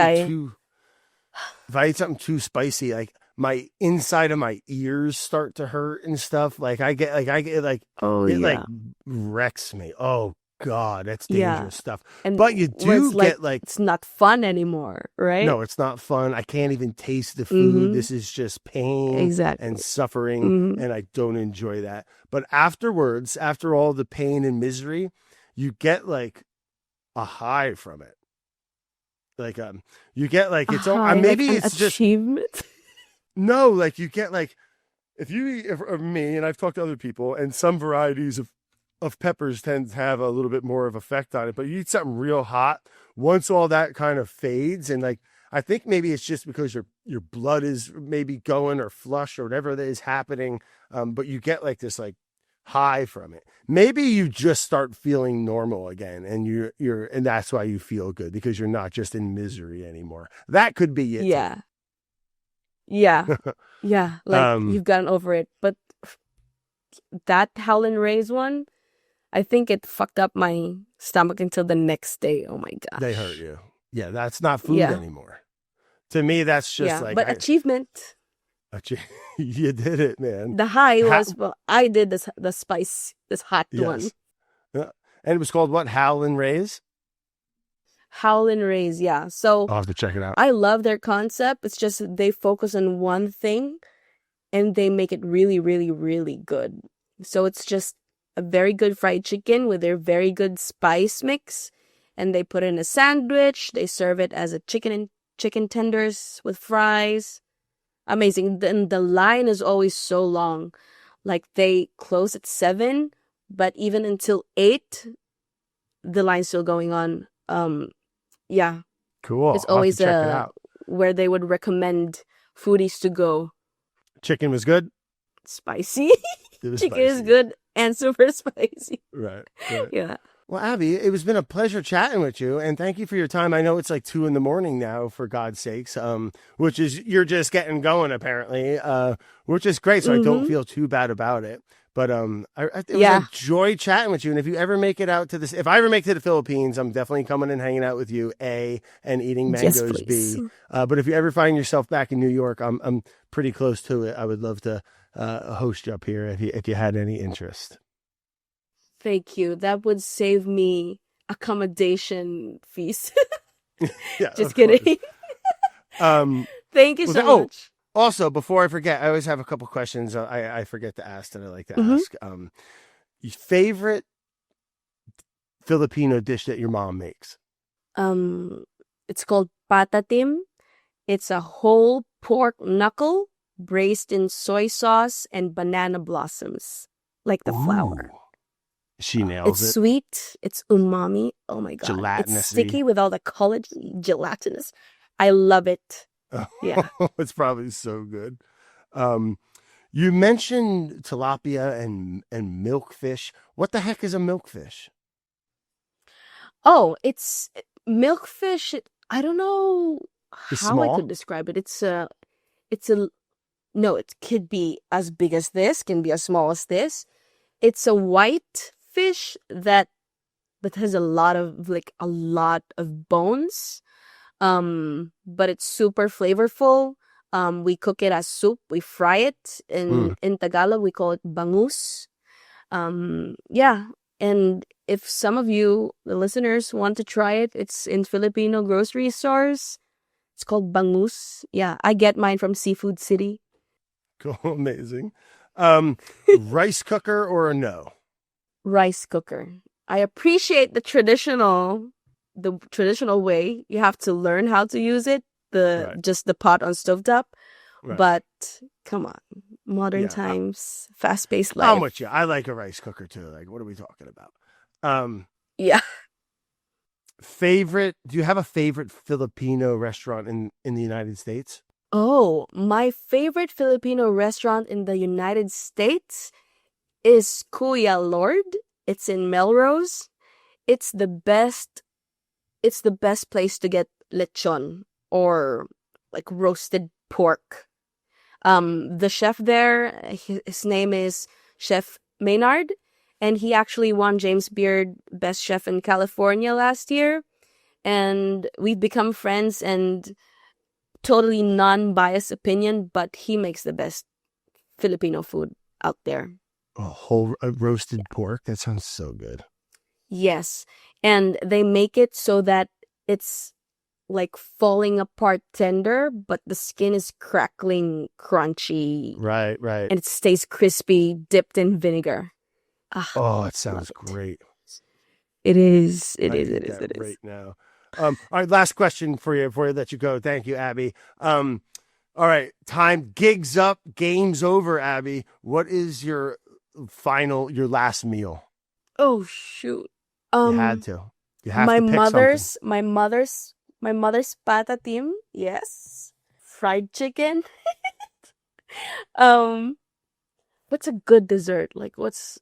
If I eat something too spicy, like my inside of my ears start to hurt and stuff. Like I get like oh it like yeah, wrecks me. Oh god, that's yeah, dangerous stuff. and But you where do it's like get like it's not fun anymore, right? no, it's not fun. I can't even taste the food. Mm-hmm. This is just pain and Exactly. suffering, Mm-hmm. and I don't enjoy that. But afterwards, after all the pain and misery, you get like a high from it. Like you get like A it's all high, like maybe an it's just achievement. no, like you get like if you eat of me, and I've talked to other people, and some varieties of peppers tend to have a little bit more of effect on it. But you eat something real hot, once all that kind of fades, and like I think maybe it's just because your blood is maybe going or flush or whatever that is happening. But you get like this like high from it. Maybe you just start feeling normal again, and and that's why you feel good because you're not just in misery anymore. That could be it. Yeah, yeah, yeah. Like um, you've gotten over it, but that Howlin' Ray's one, I think it fucked up my stomach until the next day. Oh my they hurt gosh. you. Yeah, that's not food Yeah, anymore. To me, that's just yeah. like But achievement. you did it, man. The high Ha- was, well, I did the spice, this hot one. yes. And it was called what? Howlin' Rays? Howlin' Ray's, yeah. So I'll have to check it out. I love their concept. It's just they focus on one thing and they make it really, really, really good. So it's just a very good fried chicken with their very good spice mix. And they put it in a sandwich. They serve it as a chicken tenders with fries. Amazing. Then the line is always so long. Like they close at 7, but even until 8, the line's still going on. Yeah, Cool. it's I'll have to always check it out. where they would recommend foodies to go. Chicken was good. Spicy. It was Chicken is spicy. good and super spicy. Right. Yeah. Well, Abby, it has been a pleasure chatting with you, and thank you for your time. I know it's like 2 a.m. now, for God's sakes. Which is you're just getting going apparently, which is great. So I don't feel too bad about it. But it was a joy chatting with you. And if you ever make it out to this, if I ever make it to the Philippines, I'm definitely coming and hanging out with you. A and eating Yes, mangoes. please. B. But if you ever find yourself back in New York, I'm pretty close to it. I would love to host you up here if you had any interest. Thank you. That would save me accommodation fees. Yeah, Just of course. kidding. Um, Thank you was so that- much. Also, before I forget, I always have a couple questions I forget to ask that I like to ask. Your favorite Filipino dish that your mom makes? It's called patatim. It's a whole pork knuckle braised in soy sauce and banana blossoms, like the flour. Ooh, she nails It's it. sweet. It's umami. Oh my God. It's Gelatinous-y. sticky with all the collagen, gelatinous. I love it. Yeah. It's probably so good. You mentioned tilapia and milkfish. What the heck is a milkfish? Oh, it's milkfish. I don't know It's how I small? could describe it. No, it could be as big as this, can be as small as this. It's a white fish that has a lot of bones. But it's super flavorful. We cook it as soup. We fry it. In Tagalog, we call it bangus. Yeah. And if some of you, the listeners, want to try it, it's in Filipino grocery stores. It's called bangus. Yeah, I get mine from Seafood City. Cool, amazing. Rice cooker or a no? Rice cooker. I appreciate the traditional way. You have to learn how to use it. Just the pot on stovetop. Right. But come on, modern times, fast-paced life. I'm with you. I like a rice cooker too. Like, what are we talking about? Yeah. Do you have a favorite Filipino restaurant in the United States? Oh, my favorite Filipino restaurant in the United States is Kuya Lord. It's in Melrose. It's the best place to get lechon, or like roasted pork. The chef there, his name is Chef Maynard, and he actually won James Beard Best Chef in California last year. And we've become friends, and totally non-biased opinion, but he makes the best Filipino food out there. A whole roasted pork? That sounds so good. Yes. And they make it so that it's like falling apart tender, but the skin is crackling, crunchy. Right. And it stays crispy, dipped in vinegar. Oh, it sounds great. It is. It I is. eat It is. that It is. right now. All right, last question for you before I let you go. Thank you, Abby. All right, time, gigs up, game's over, Abby. What is your last meal? Oh shoot. You had to. You have my to pick my mother's patatim, yes. Fried chicken. What's a good dessert? Like what's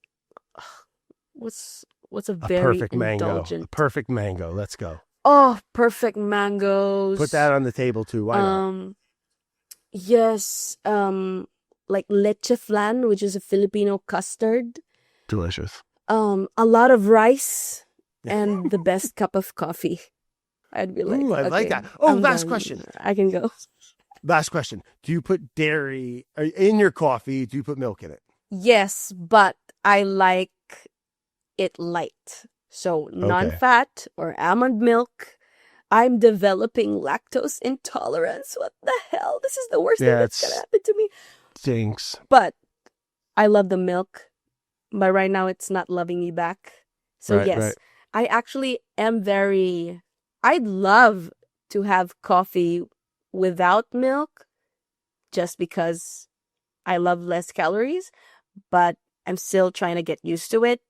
a very perfect indulgent mango. A perfect mango. Let's go. Oh, perfect mangoes. Put that on the table too. Why not? Yes. Like leche flan, which is a Filipino custard. Delicious. A lot of rice and the best cup of coffee. I'd be like, Ooh, I like okay, that. Oh, I'm last done. question. I can go. Last question. Do you put dairy in your coffee? Do you put milk in it? Yes, but I like it light. So non-fat or almond milk. I'm developing lactose intolerance. What the hell? This is the worst thing that's going to happen to me. Stinks. But I love the milk. But right now it's not loving me back. So yes, I actually am I'd love to have coffee without milk just because I love less calories, but I'm still trying to get used to it.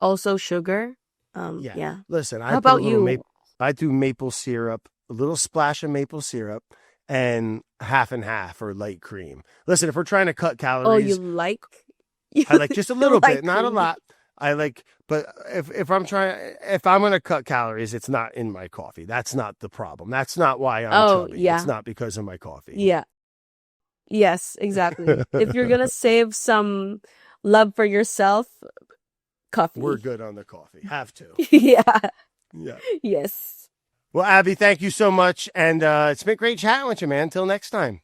Also sugar. Yeah. Listen, How about you? I do maple syrup, a little splash of maple syrup, and half and half or light cream. Listen, if we're trying to cut calories, I like just a little bit, not a lot. But if I'm going to cut calories, it's not in my coffee. That's not the problem. That's not why I'm chubby. Yeah. It's not because of my coffee. Yeah. Yes, exactly. If you're going to save some love for yourself, coffee. We're good on the coffee. Have to. Yeah. Yes. Well, Abby, thank you so much. And it's been great chatting with you, man. Until next time.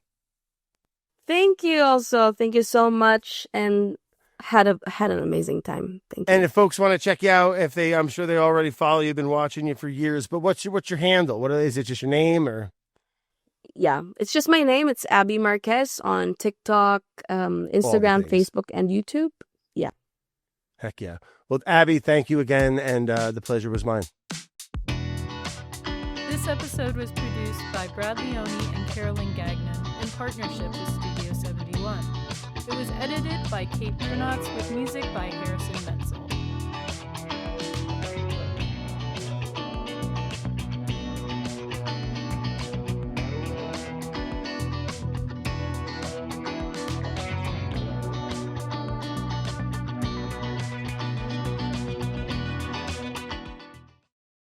Thank you also. Thank you so much. And had an amazing time. Thank you. And if folks want to check you out, I'm sure they already follow you, been watching you for years, but what's your handle? Is it just your name or? Yeah, it's just my name. It's Abi Marquez on TikTok, Instagram, Facebook, and YouTube. Yeah. Heck yeah. Well, Abby, thank you again. And the pleasure was mine. This episode was produced by Brad Leone and Carolyn Gagnon in partnership with Studio 70. 2021. It was edited by Kate Brunotts with music by